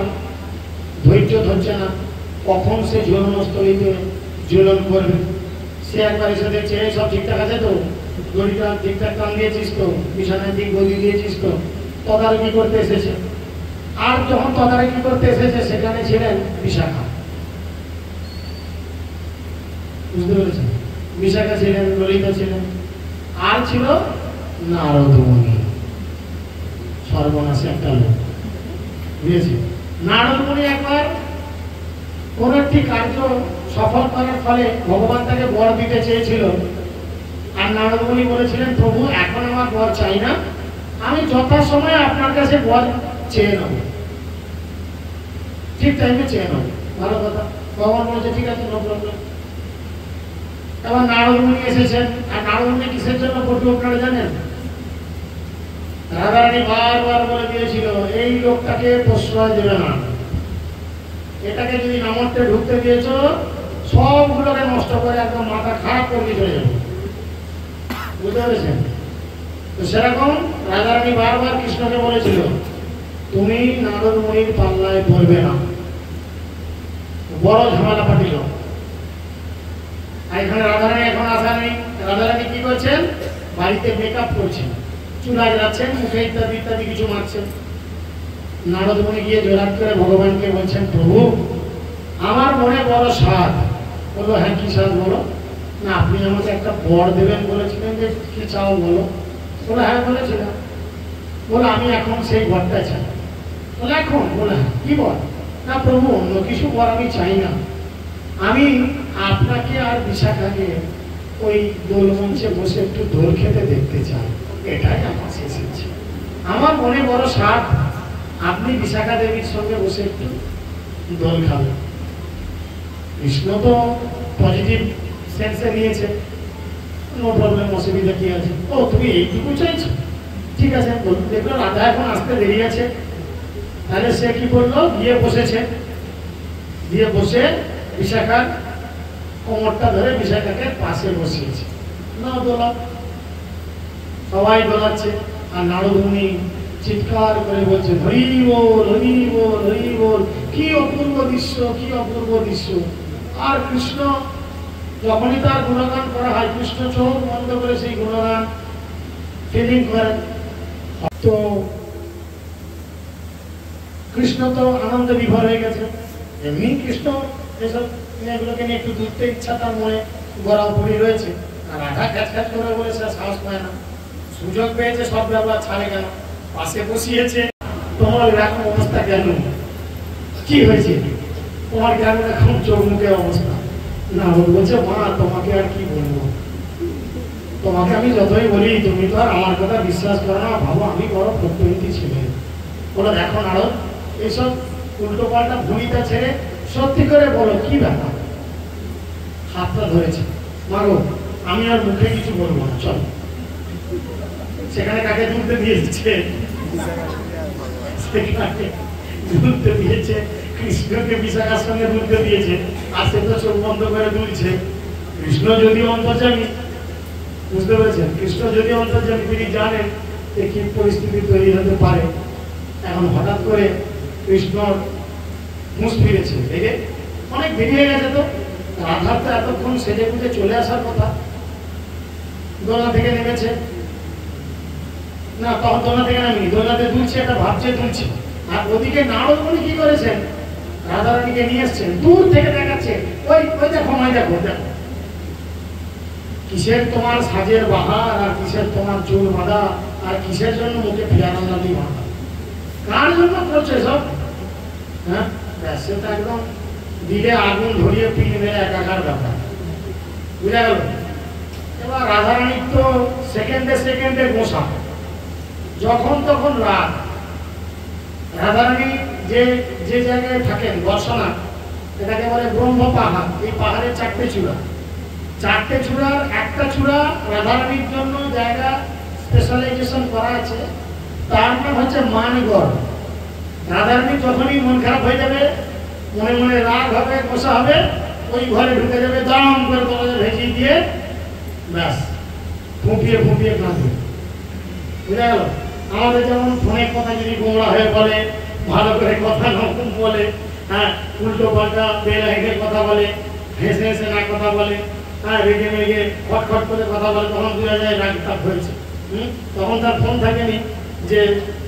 ধৈর্য ধরছে না, কখন সে ঝুলনস্থলীতে ঝুলন করবে। সে একবার এসে দেখছে এই সব ঠিকঠাক আছে তো, গড়িটা ঠিকঠাক টান দিয়েছিস তো, বিছানায় ঠিক গদি দিয়েছিস তো, তদারকি করতে এসেছে। আর যখন তদারকি করতে এসেছে সেখানে ছিলেন বিশাখা, বুঝতে পেরেছেন? বিশাখা ছিলেন, ললিতা ছিলেন, আর ছিল নারদ মুনি। সর্বনাশে একটা লোক, বুঝেছি? নারদ মুনি একবার কোন একটি কার্য সফল করার ফলে ভগবান তাকে বর দিতে চেয়েছিল, আর নারদ মুনি বলেছিলেন, প্রভু এখন আমার বর চাই না, আমি যথাসময়ে আপনার কাছে বর চেয়ে নেব, ঠিক টাইমে চেয়ে নেব। ভালো কথা, ভগবান বলেছে ঠিক আছে, নো প্রবলেম। এবার নারদ মুনি এসেছেন, আর নারদ মুনি কিসের জন্য পটু আপনারা জানেন? রাধারানী বারবার বলে দিয়েছিল এই লোকটাকে প্রশ্রয় দেবে না, এটাকে যদি নামতে ঢুকতে দিয়েছ সবগুলোকে নষ্ট করে একদম মাথা খারাপ করে দিয়ে চলে যাবে, বুঝতে পেরেছেন? তো সেরকম রাধারানী বারবার কৃষ্ণকে বলেছিল তুমি নারদ মুনির পাল্লায় পড়বে না, বড় ঝামেলা পাঠিল। এখানে রাধারানী এখন আসা নেই, রাধারানী কি করছেন, বাড়িতে মেকআপ করছেন, চুলায় যাচ্ছেন, মুখে ইত্যাদি ইত্যাদি কিছু মারছেন। নারদ মুনি গিয়ে জোরাত করে ভগবানকে বলছেন, প্রভু আমার মনে বড় স্বাদ। বললো হ্যাঁ কি স্বাদ বলো? না আপনি আমাকে একটা বর দেবেন বলেছিলেন, যে কি চাও বলো? বলে হ্যাঁ বলেছিলাম। বলে আমি এখন সেই বরটা চাই। বলে এখন? বলে হ্যাঁ। কি বর? না প্রভু অন্য কিছু বর আমি চাই না, আমি আপনাকে আর বিশাখাকে ওই দোল মঞ্চে বসে একটু দোল খেতে দেখতে চাই। এটাই আমার শেষ ইচ্ছে। আমার মনে বড় সাধ, আপনি বিশাখা দেবীর সঙ্গে বসে একটু দোল খাবেন। কৃষ্ণ তো পজিটিভ সেন্সে নিয়েছে, নো প্রবলেম, অসুবিধা কি আছে? ও তুমি এইটুকু চাইছো, ঠিক আছে। দেখলো রাধা এখন আসতে দেরি আছে, তাহলে সে কি বললো, গিয়ে বসেছে, দিয়ে বসে বিশাখার কোমরটা ধরে বিশাখাকে পাশে বসিয়েছে। না দোলা, সবাই দোলাচ্ছে, আর নারদ মুনি চিৎকার করে বলছে হরি বল, হরি বল, হরি বল। কি অপূর্ব দৃশ্য, কি অপূর্ব দৃশ্য। আর কৃষ্ণ যখনই তার গুণগান করা হয়, কৃষ্ণ চোখ বন্ধ করে সেই গুণগান ফিলিং করেন। তো কৃষ্ণ তো আনন্দ বিভোর হয়ে গেছে। এমনি কৃষ্ণ এসব মেয়েগুলোকে নিয়ে একটু ঘুরতে ইচ্ছা তার মনে গড়াপড়ি রয়েছে। আর রাধা খ্যাচ খ্যাচ করে বলে সে সাহস পায় না, সুযোগ পেয়েছে সব ব্যবহার ছাড়ে কেন, পাশে বসিয়েছে। তোমার এরকম অবস্থা কেন, কি হয়েছে তোমার, কেন এরকম চোখ মুখে অবস্থা? না বলছে মা তোমাকে আর কি বলবো, তোমাকে আমি যতই বলি তুমি তো আর আমার কথা বিশ্বাস করো না, ভাবো আমি বড় প্রত্যয়ী ছিলেন। বলো দেখো নারদ, এইসব উল্টো পাল্টা ভূমিকা ছেড়ে সত্যি করে বলো কি ব্যাপার। হাতটা ধরেছে, মাগো আমি আর মুখে কিছু বলবো না, চল। সেখানে কাকে দুলতে দিয়েছে, সেখানে দুলতে দিয়েছে কৃষ্ণকে, বিশাখার সঙ্গে দুলতে দিয়েছে। আর সে তো চোখ বন্ধ করে দুলছে। কৃষ্ণ যদি অন্তর্যামী, বুঝতে পেরেছেন, কৃষ্ণ যদি অন্তর্যামী, তিনি জানেন যে কি পরিস্থিতি তৈরি হতে পারে। এখন হঠাৎ করে কৃষ্ণর মুখ ফিরেছে, দেখে অনেক দেরি হয়ে গেছে। তো রাধার তো এতক্ষণ সেজে গুজে চলে আসার কথা, দোলনা থেকে নেমেছে না, তখন দোলনা থেকে নামিনি, দোলনাতে দুলছে, এটা ভাবছে দুলছে। আর ওদিকে নারদ মুনি কি করেছেন, রাধারানীকে নিয়ে এসছেন, দূর থেকে দেখাচ্ছে, ওই ওই দেখো, ওই দেখো, দেখো কিসের তোমার সাজের বাহার, আর কিসের তোমার চুল বাঁধা, আর কিসের জন্য মুখে পিয়ারানি বাঁধা, কার জন্য করছে সব? হ্যাঁ, সেটা একদম দিলে আগুন ধরিয়ে পিনবে একাকার ব্যাপার, বুঝা গেল? এবার রাধারানীর তো সেকেন্ডে সেকেন্ডে গোসা, যখন তখন রাত। রাধারানী যে যে জায়গায় থাকেন বর্ষনা, এটাকে বলে ব্রহ্ম পাহাড়। এই পাহাড়ের চারটে চূড়া, চারটে চূড়ার একটা চূড়া রাধারানীর জন্য জায়গা স্পেশালাইজেশন করা আছে, তার নাম হচ্ছে মানগড়। রাধারানী যখনই মন খারাপ হয়ে যাবে, মনে মনে রাগ হবে, গোসা হবে, ওই ঘরে ঢুকে যাবে, দাম করে দরজা ভেজিয়ে দিয়ে ব্যাস ফুঁপিয়ে ফুঁপিয়ে কাঁদবে, বুঝা গেল? আমাদের যেমন ফোনের কথা যদি গোমড়া হয়ে বলে, ভালো করে কথা নকম বলে, হ্যাঁ উল্টো পাল্টা বেলাইনের কথা বলে, হেসে হেসে না কথা বলে, হ্যাঁ রেগে মেগে খটখট করে কথা বলে, তখন বোঝা যায় রাগ তাপ হয়েছে। তখন তার ফোন থাকেনি যে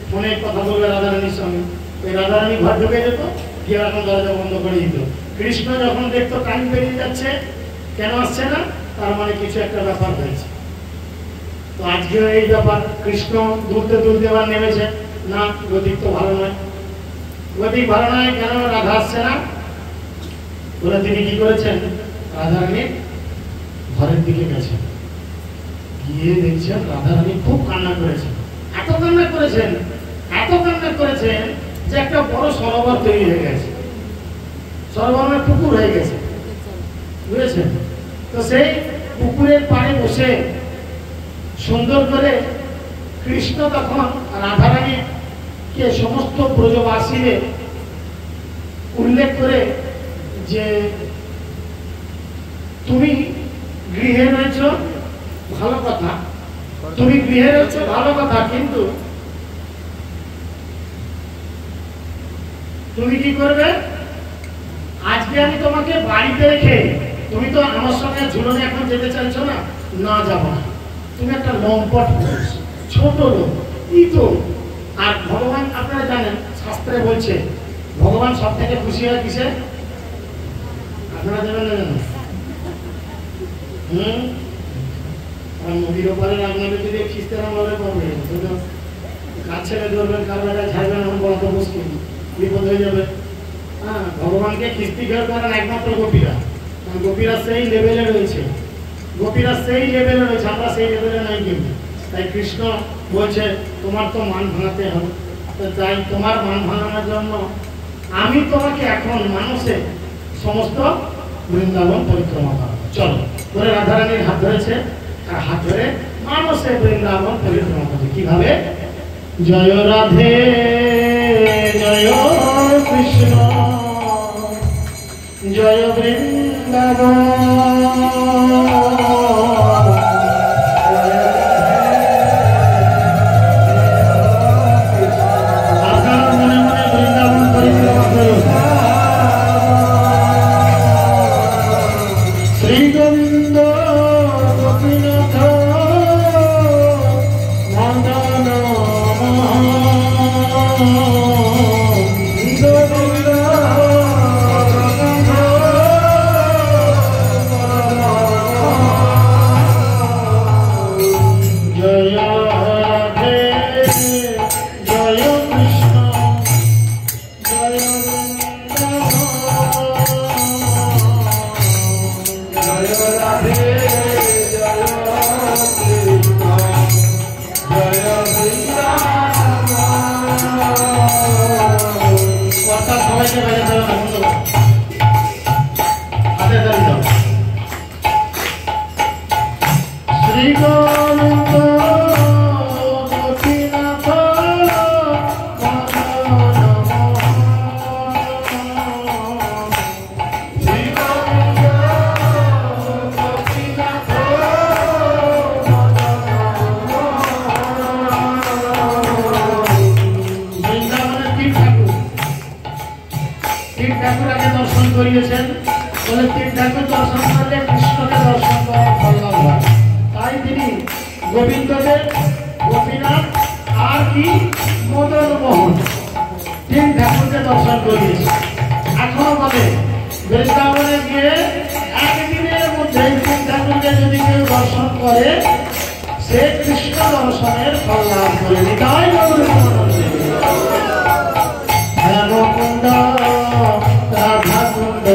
ফোনে কথা বলবে রাধারানীর সঙ্গে। ওই রাধারানী ঘর ঢুকে যেত, গিয়ে এখন দরজা বন্ধ করে দিত। কৃষ্ণ যখন দেখতো টাইম বেরিয়ে যাচ্ছে, কেন আসছে না, তার মানে কিছু একটা ব্যাপার হয়েছে। তো আজকে এই ব্যাপার, কৃষ্ণ দুলতে দুলতে এবার নেমেছে, না গতিক তো ভালো নয়, গতিক ভালো নয়, কেন রাধা আসছে না বলে তিনি কি করেছেন, রাধারানী ঘরের দিকে গেছেন, গিয়ে দেখছেন রাধারানী খুব কান্না করেছেন। এত কান্না করেছেন, এত কান্না করেছেন যে একটা বড় সরোবর তৈরি হয়ে গেছে, সরোবরের পুকুর হয়ে গেছে, বুঝেছেন? তো সেই পুকুরের পাড়ে বসে সুন্দর করে কৃষ্ণ তখন রাধারানীকে সমস্ত ব্রজবাসীদের উল্লেখ করে যে তুমি গৃহে রয়েছ ভালো কথা, তুমি গৃহে রয়েছ ভালো কথা, কিন্তু তুমি কি করবে, আজকে আমি তোমাকে বাড়িতে রেখে, তুমি তো আমার সঙ্গে ঝুলনে এখন যেতে চাইছো না, না যাবো না, তুমি একটা লম্পট পুরুষ, ছোট লোক, ই তো। আর ভগবান আপনারা জানেন, শাস্ত্রে বলছে ভগবান সব থেকে খুশি হয় কিসে, আপনারা জানেন না জানেন? নদীর ওপারে আপনাদের যদি খিস্তে না বলে পারবে, কাজ ছেড়ে ধরবেন, কারো একটা ঝাড়বেন, এমন বলা তো মুশকিল, বিপদ হয়ে যাবে। হ্যাঁ, ভগবানকে খিস্তি ফের করেন একমাত্র গোপীরা, গোপীরা সেই লেভেলে রয়েছে, গোপীরা সেই লেভেলে রয়েছে, আমরা সেই লেভেলে নাই। কিন্তু তাই কৃষ্ণ বলছে তোমার তো মান ভাঙাতে হবে, তো তাই তোমার মান ভাঙানোর জন্য আমি তোমাকে এখন মানুষে সমস্ত বৃন্দাবন পরিক্রমা করাবো। চলো করে রাধারানীর হাত ধরেছে আর হাত ধরে মানুষে বৃন্দাবন পরিক্রমা করছে। কিভাবে? জয় রাধে জয় কৃষ্ণ জয় বৃন্দাবন। আপনারা মনে মনে বৃন্দাবন পরিক্রমা করুন। শ্রী গোবিন্দ গোপীনাথ মদন দর্শন করিয়েছেন বলে তিন ঠাকুর দর্শন করলে কৃষ্ণকে দর্শন করার ফল লাভ হয়। তাই তিনি গোবিন্দদেব গোপীনাথ আর কি মদন মোহন তিন ঠাকুরকে দর্শন করিয়েছে। এখনো বলে বৃন্দাবনে গিয়ে একদিনের মধ্যে তিন ঠাকুরকে যদি কেউ দর্শন করে সে কৃষ্ণ দর্শনের ফল লাভ করে। তাই কুণ্ড রাধা কুণ্ড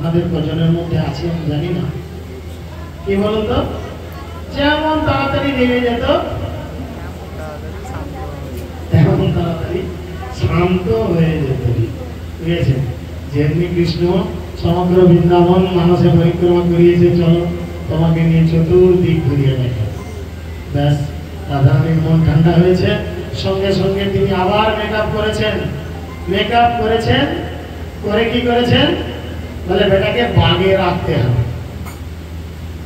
আপনাদের কজনের মধ্যে আছে আমি জানি না, কি বলুন তো, যেমন তাড়াতাড়ি নেমে যেত তেমন তাড়াতাড়ি শান্ত হয়ে যেত। ঠিক আছে, যেমনি কৃষ্ণ সমগ্র বৃন্দাবন মানসে পরিক্রমা করিয়েছে, চলো তোমাকে নিয়ে চতুর্দিক ঘুরিয়ে দেখে, ব্যাস রাধারানীর মন ঠান্ডা হয়েছে। সঙ্গে সঙ্গে তিনি আবার মেকআপ করেছেন, করে কি করেছেন বলে বেটাকে বাগে রাখতে হবে।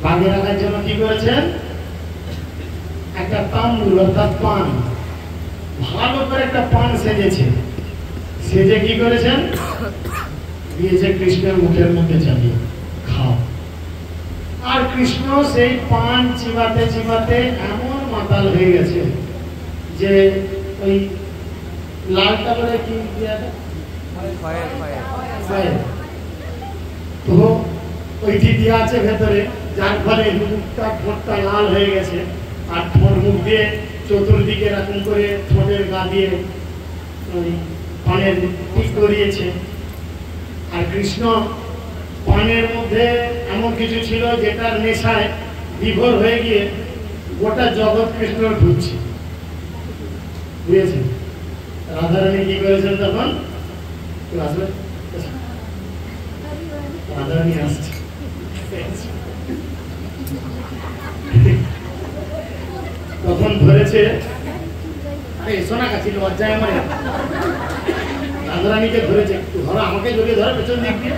বাগে রাখার জন্য কি করেছেন, একটা তাম্বুল অর্থাৎ পান, ভালো করে একটা পান সেজেছে, সেজে কি করেছেন দিয়েছে কৃষ্ণের মুখের মধ্যে চালিয়ে খাও। আর কৃষ্ণ সেই পান চিবাতে চিবাতে এমন মাতাল হয়ে গেছে যে ওই লালটা বলে কি তো ওইটি দেওয়া আছে ভেতরে, যার ফলে মুখটা ঠোঁটটা লাল হয়ে গেছে। আর ঠোঁট মুখ দিয়ে চতুর্দিকে এরকম করে ঠোঁটের গা দিয়ে ওই পানের টিক করিয়েছে। আর কৃষ্ণ পানের মধ্যে এমন কিছু ছিল যেটার নেশায় বিভোর হয়ে গিয়ে গোটা জগৎ কৃষ্ণর ঢুকছে, বুঝেছেন। রাধারানী কি করেছেন তখন, আসবে রাধারানী আসছে, তখন ধরেছে, আরে সোনা কাছে লজ্জায় আমার, রাধারানীকে ধরেছে, ধরো আমাকে জড়িয়ে ধরে পেছন দিক দিয়ে,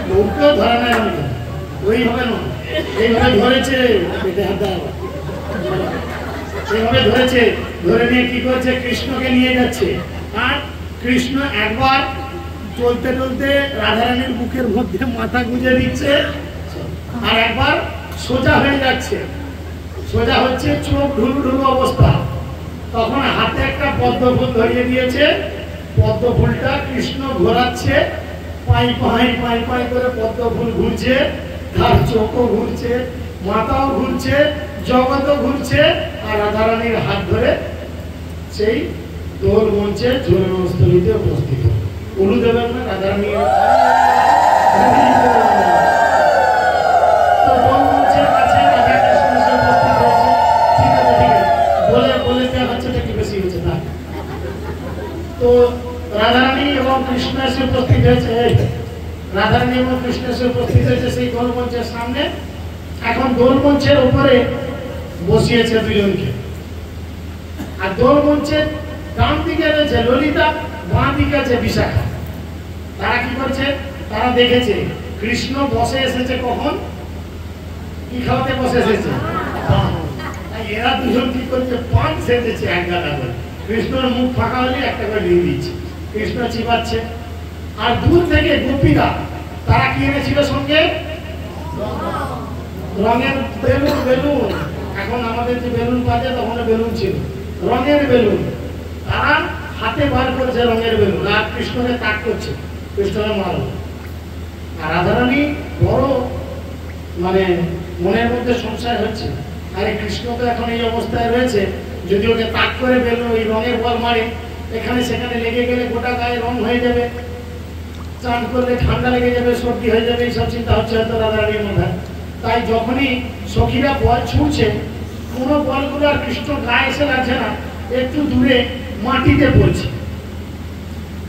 বউকেও ধরা নাই আমি, ওইভাবে নয়, এইভাবে ধরেছে, এইভাবে ধরেছে, ধরে নিয়ে কি করছে কৃষ্ণকে নিয়ে যাচ্ছে। আর কৃষ্ণ একবার চলতে চলতে রাধারানীর বুকের মধ্যে মাথা গুঁজে দিচ্ছে, আর একবার সোজা হয়ে যাচ্ছে, সোজা হচ্ছে, চোখ ঢুলু ঢুলু অবস্থা। তখন হাতে একটা পদ্ম ফুল ধরিয়ে দিয়েছে, পদ্ম ফুলটা কৃষ্ণ ঘোরাচ্ছে, পাই পাই পাই পাই করে পদ্ম ফুল ঘুরছে, তার চোখও ঘুরছে, মাথাও ঘুরছে, জগৎও ঘুরছে। আর রাধারানীর হাত ধরে সেই দোল মঞ্চে ঝুলনস্থলীতে উপস্থিত হল। উলু দেবেন না রাধারানী, তো রাধারানী এবং কৃষ্ণ এসে উপস্থিত হয়েছে, রাধারানী এবং কৃষ্ণ এসে উপস্থিত হয়েছে সেই দোল মঞ্চের সামনে। এখন দোল মঞ্চের উপরে বসিয়েছে দুজনকে, আর দোল মঞ্চের ডান দিকে রয়েছে ললিতা, বাঁ দিকে আছে বিশাখা। তারা কি করছে, তারা দেখেছে কৃষ্ণ বসে এসেছে, কখন কি খাওয়াতে বসে এসেছে, এরা দুজন কি করছে পান সেজেছে এক গাদা করে, কৃষ্ণর মুখ ফাঁকা হলে একটা করে দিয়ে দিচ্ছে, কৃষ্ণ চিবাচ্ছে। আর দূর থেকে গোপীরা তারা কি এনেছিল সঙ্গে, রঙের বেলুন, বেলুন এখন আমাদের যে বেলুন বাজে তখন বেলুন ছিল, রঙের বেলুন, তারা হাতে বার করছে রঙের বেলুন, আর কৃষ্ণকে তাক করছে, কৃষ্ণকে মারল। আর রাধারানী বড় মানে মনের মধ্যে সংশয় হচ্ছে, আরে কৃষ্ণ তো এখন এই অবস্থায় রয়েছে, যদি ওকে তাক করে বেলুন ওই রঙের বল মারে, এখানে সেখানে লেগে গেলে গোটা গায়ে রং হয়ে যাবে, চান করলে ঠান্ডা লেগে যাবে, সর্দি হয়ে যাবে, এইসব চিন্তা হচ্ছে হয়তো রাধারানীর মধ্যে। তাই যখনই সখীরা বল ছুঁড়ছে, কোনো বলগুলো আর কৃষ্ণ গায়ে এসে লাগছে না, একটু দূরে মাটিতে পড়ছে।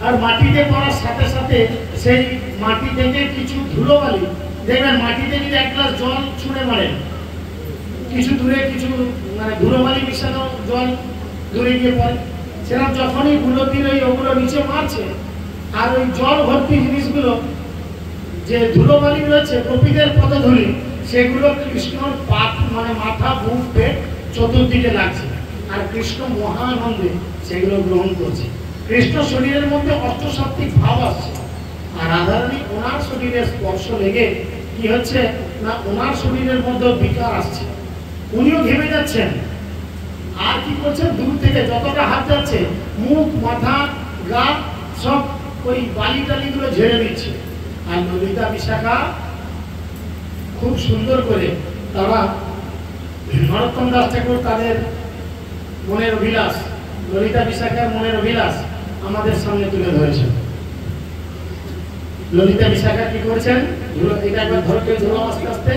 আর মাটিতে পড়ার সাথে সাথে সেই মাটি থেকে কিছু ধুলোবালি, দেখবেন মাটিতে যদি এক গ্লাস জল ছুঁড়ে মারেন, কিছু দূরে কিছু মানে ধুলোবালি মিশানো জল দূরে গিয়ে পড়ে, সেরকম যখনই গুলোতির ওগুলো নিচে মারছে, আর ওই জল ভর্তি জিনিসগুলো যে ধুলোবালি রয়েছে গোপীদের পদধূলি, সেগুলো কৃষ্ণর পাপ মানে মাথা, বুক, পেট চতুর্দিকে লাগছে। আর কৃষ্ণ মহানন্দে সেগুলো গ্রহণ করছে। কৃষ্ণ শরীরের মধ্যে অষ্টসাত্ত্বিক ভাব আসছে, আর রাধারানী ওনার শরীরে স্পর্শ লেগে কি হচ্ছে না, ওনার শরীরের মধ্যে বিকার আসছে, উনিও ঘেমে যাচ্ছেন। আর কি করছেন, দূর থেকে যতটা হাত যাচ্ছে মুখ, মাথা, গা সব ওই বালি টালিগুলো ঝেড়ে দিচ্ছে। আর ললিতা বিশাখা খুব সুন্দর করে তারা, নরোত্তম দাস ঠাকুর তাদের মনের অভিলাষ, ললিতা বিশাখার মনের অভিলাষ আমাদের সামনে তুলে ধরেছেন। ললিতা বিশাখা কি করেছেন? এটা একবার ধরে কেউ ধরো আস্তে আস্তে।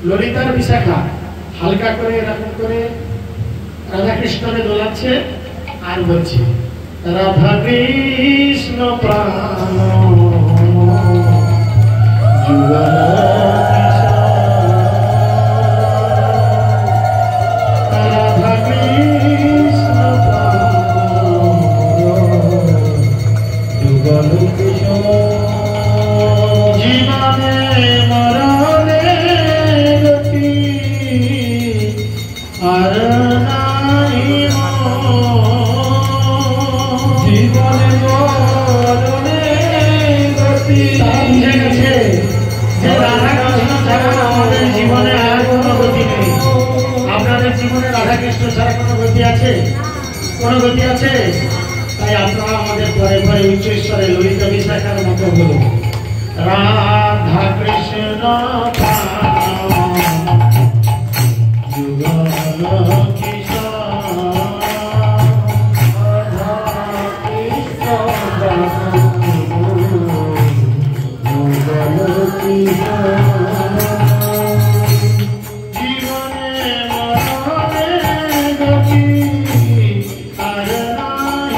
ললিতার বিশাখা হালকা করে এরকম করে রাধা কৃষ্ণকে দোলাচ্ছে আর বলছে রাধা কৃষ্ণ প্রাণ রাধা কৃষ্ণ যুগল জীবনে মরণে গতি আর নাই জীবনে মরণে গতি। বুঝে গেছে যে রাধা কৃষ্ণ ছাড়া আমাদের জীবনে আর কোনো গতি নেই। আপনাদের জীবনে রাধা কৃষ্ণ ছাড়া কোনো গতি আছে? কোনো গতি আছে? তাই আপনারা আমাদের পরে পরে উচ্চেশ্বরে ললিতা বিশাখার মতো বলুন রাধা কৃষ্ণ যুগল কিশোর রাধা কৃষ্ণ যুগল কিশোর জীবনে মরণে গতি আর নাই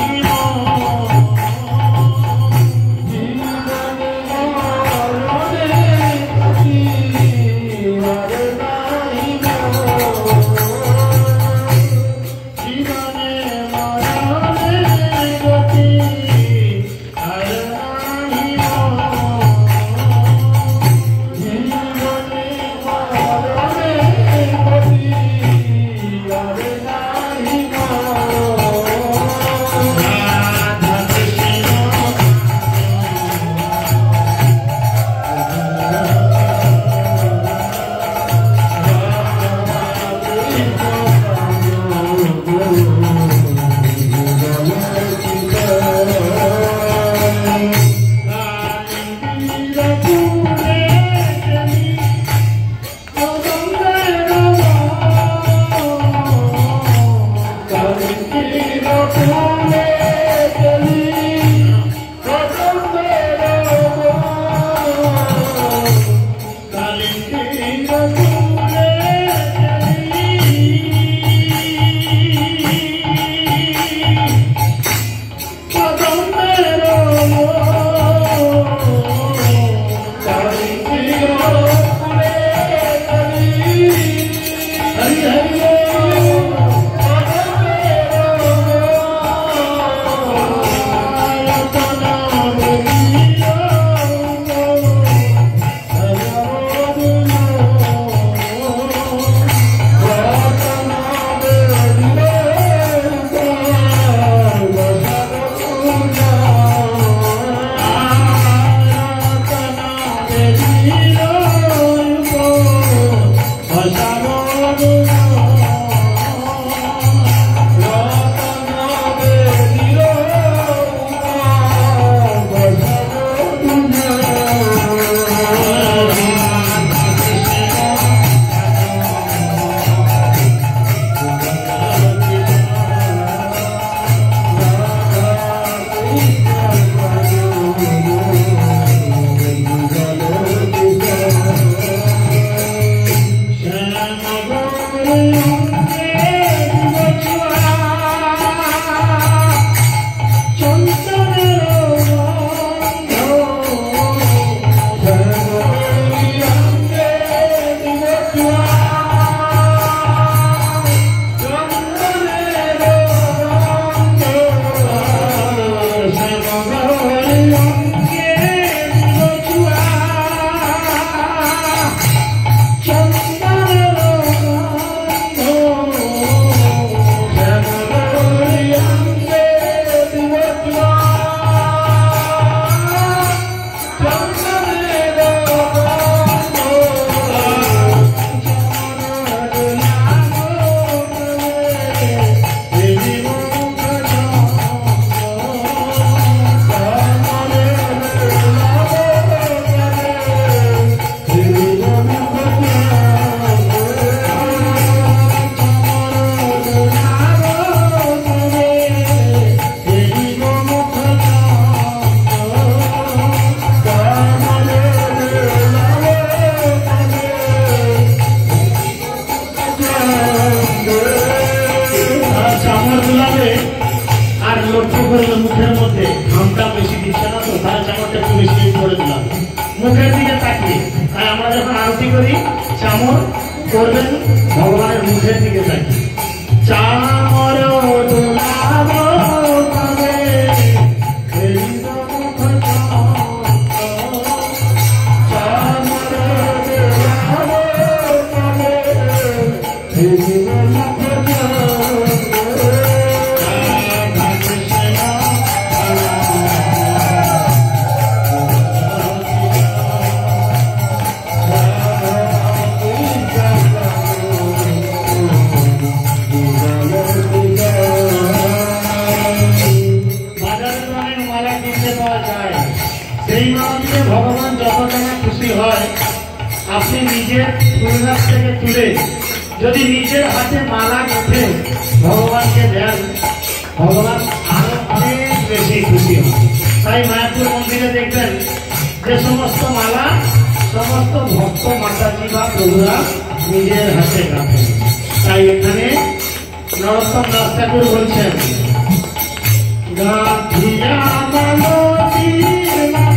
আরতি করি চামর করবেন ভগবানের মুখের দিকে তাকিয়ে চামর দোলাবো তবে হৃদ মুখ চামর দোলাবো তবে হৃদ মুখ ভগবান যতটা খুশি হয় আপনি নিজের ফুলগাছ থেকে তুলে যদি নিজের হাতে মালা গেঁথে ভগবানকে দেন ভগবান আরো অনেক বেশি খুশি হয়। তাই মায়াপুর মন্দিরে দেখবেন যে সমস্ত মালা সমস্ত ভক্ত মাতাজি বা প্রভুরা নিজের হাতে গাঁথেন। তাই এখানে নরোত্তম দাস ঠাকুর বলছেন গাঁথিয়া মালতীর মালা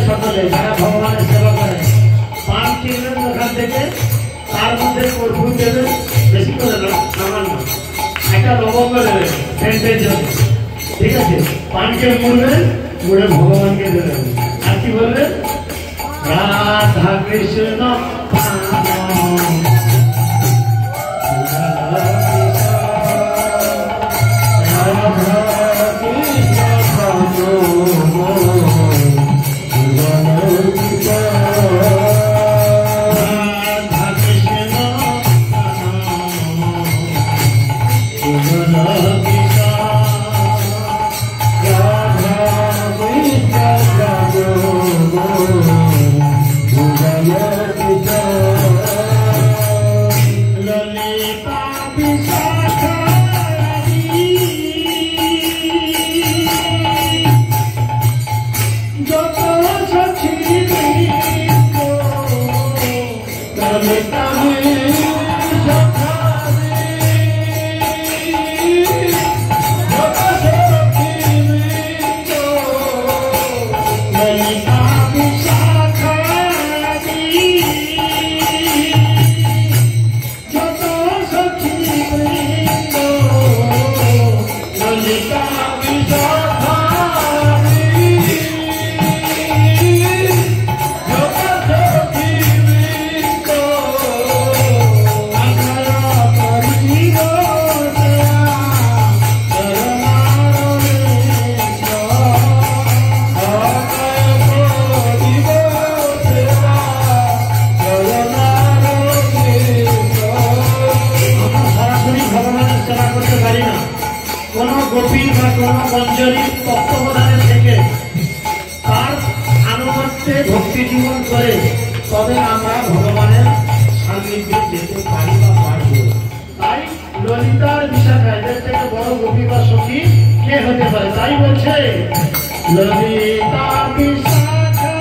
সকলে যারা ভগবানের সেবা করেন পান কিনবেন ওখান থেকে তার মধ্যে কর্পূর দেবেন বেশি করে না সামান্য একটা লবঙ্গ দেবেন সেন্টের জন্য ঠিক আছে পানকে মুড়বেন মুড়ে ভগবানকে দেবেন আর কি বলবেন রাধা কৃষ্ণ তত্ত্বাবধানে থেকে তার আনুগত্যে ভক্তি জীবন করে তবে আমরা ভগবানের সান্নিধ্যে যেতে পারি বা পারব। তাই ললিতার বিশাখা এদের থেকে বড় গোপী বা সখী কে হতে পারে? তাই বলছে ললিতা বিশাখা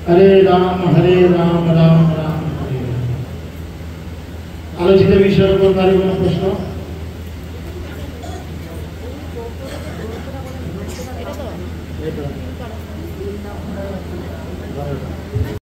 हरे राम राम राम हरे राम। आलोचित विषय पर कार्य प्रश्न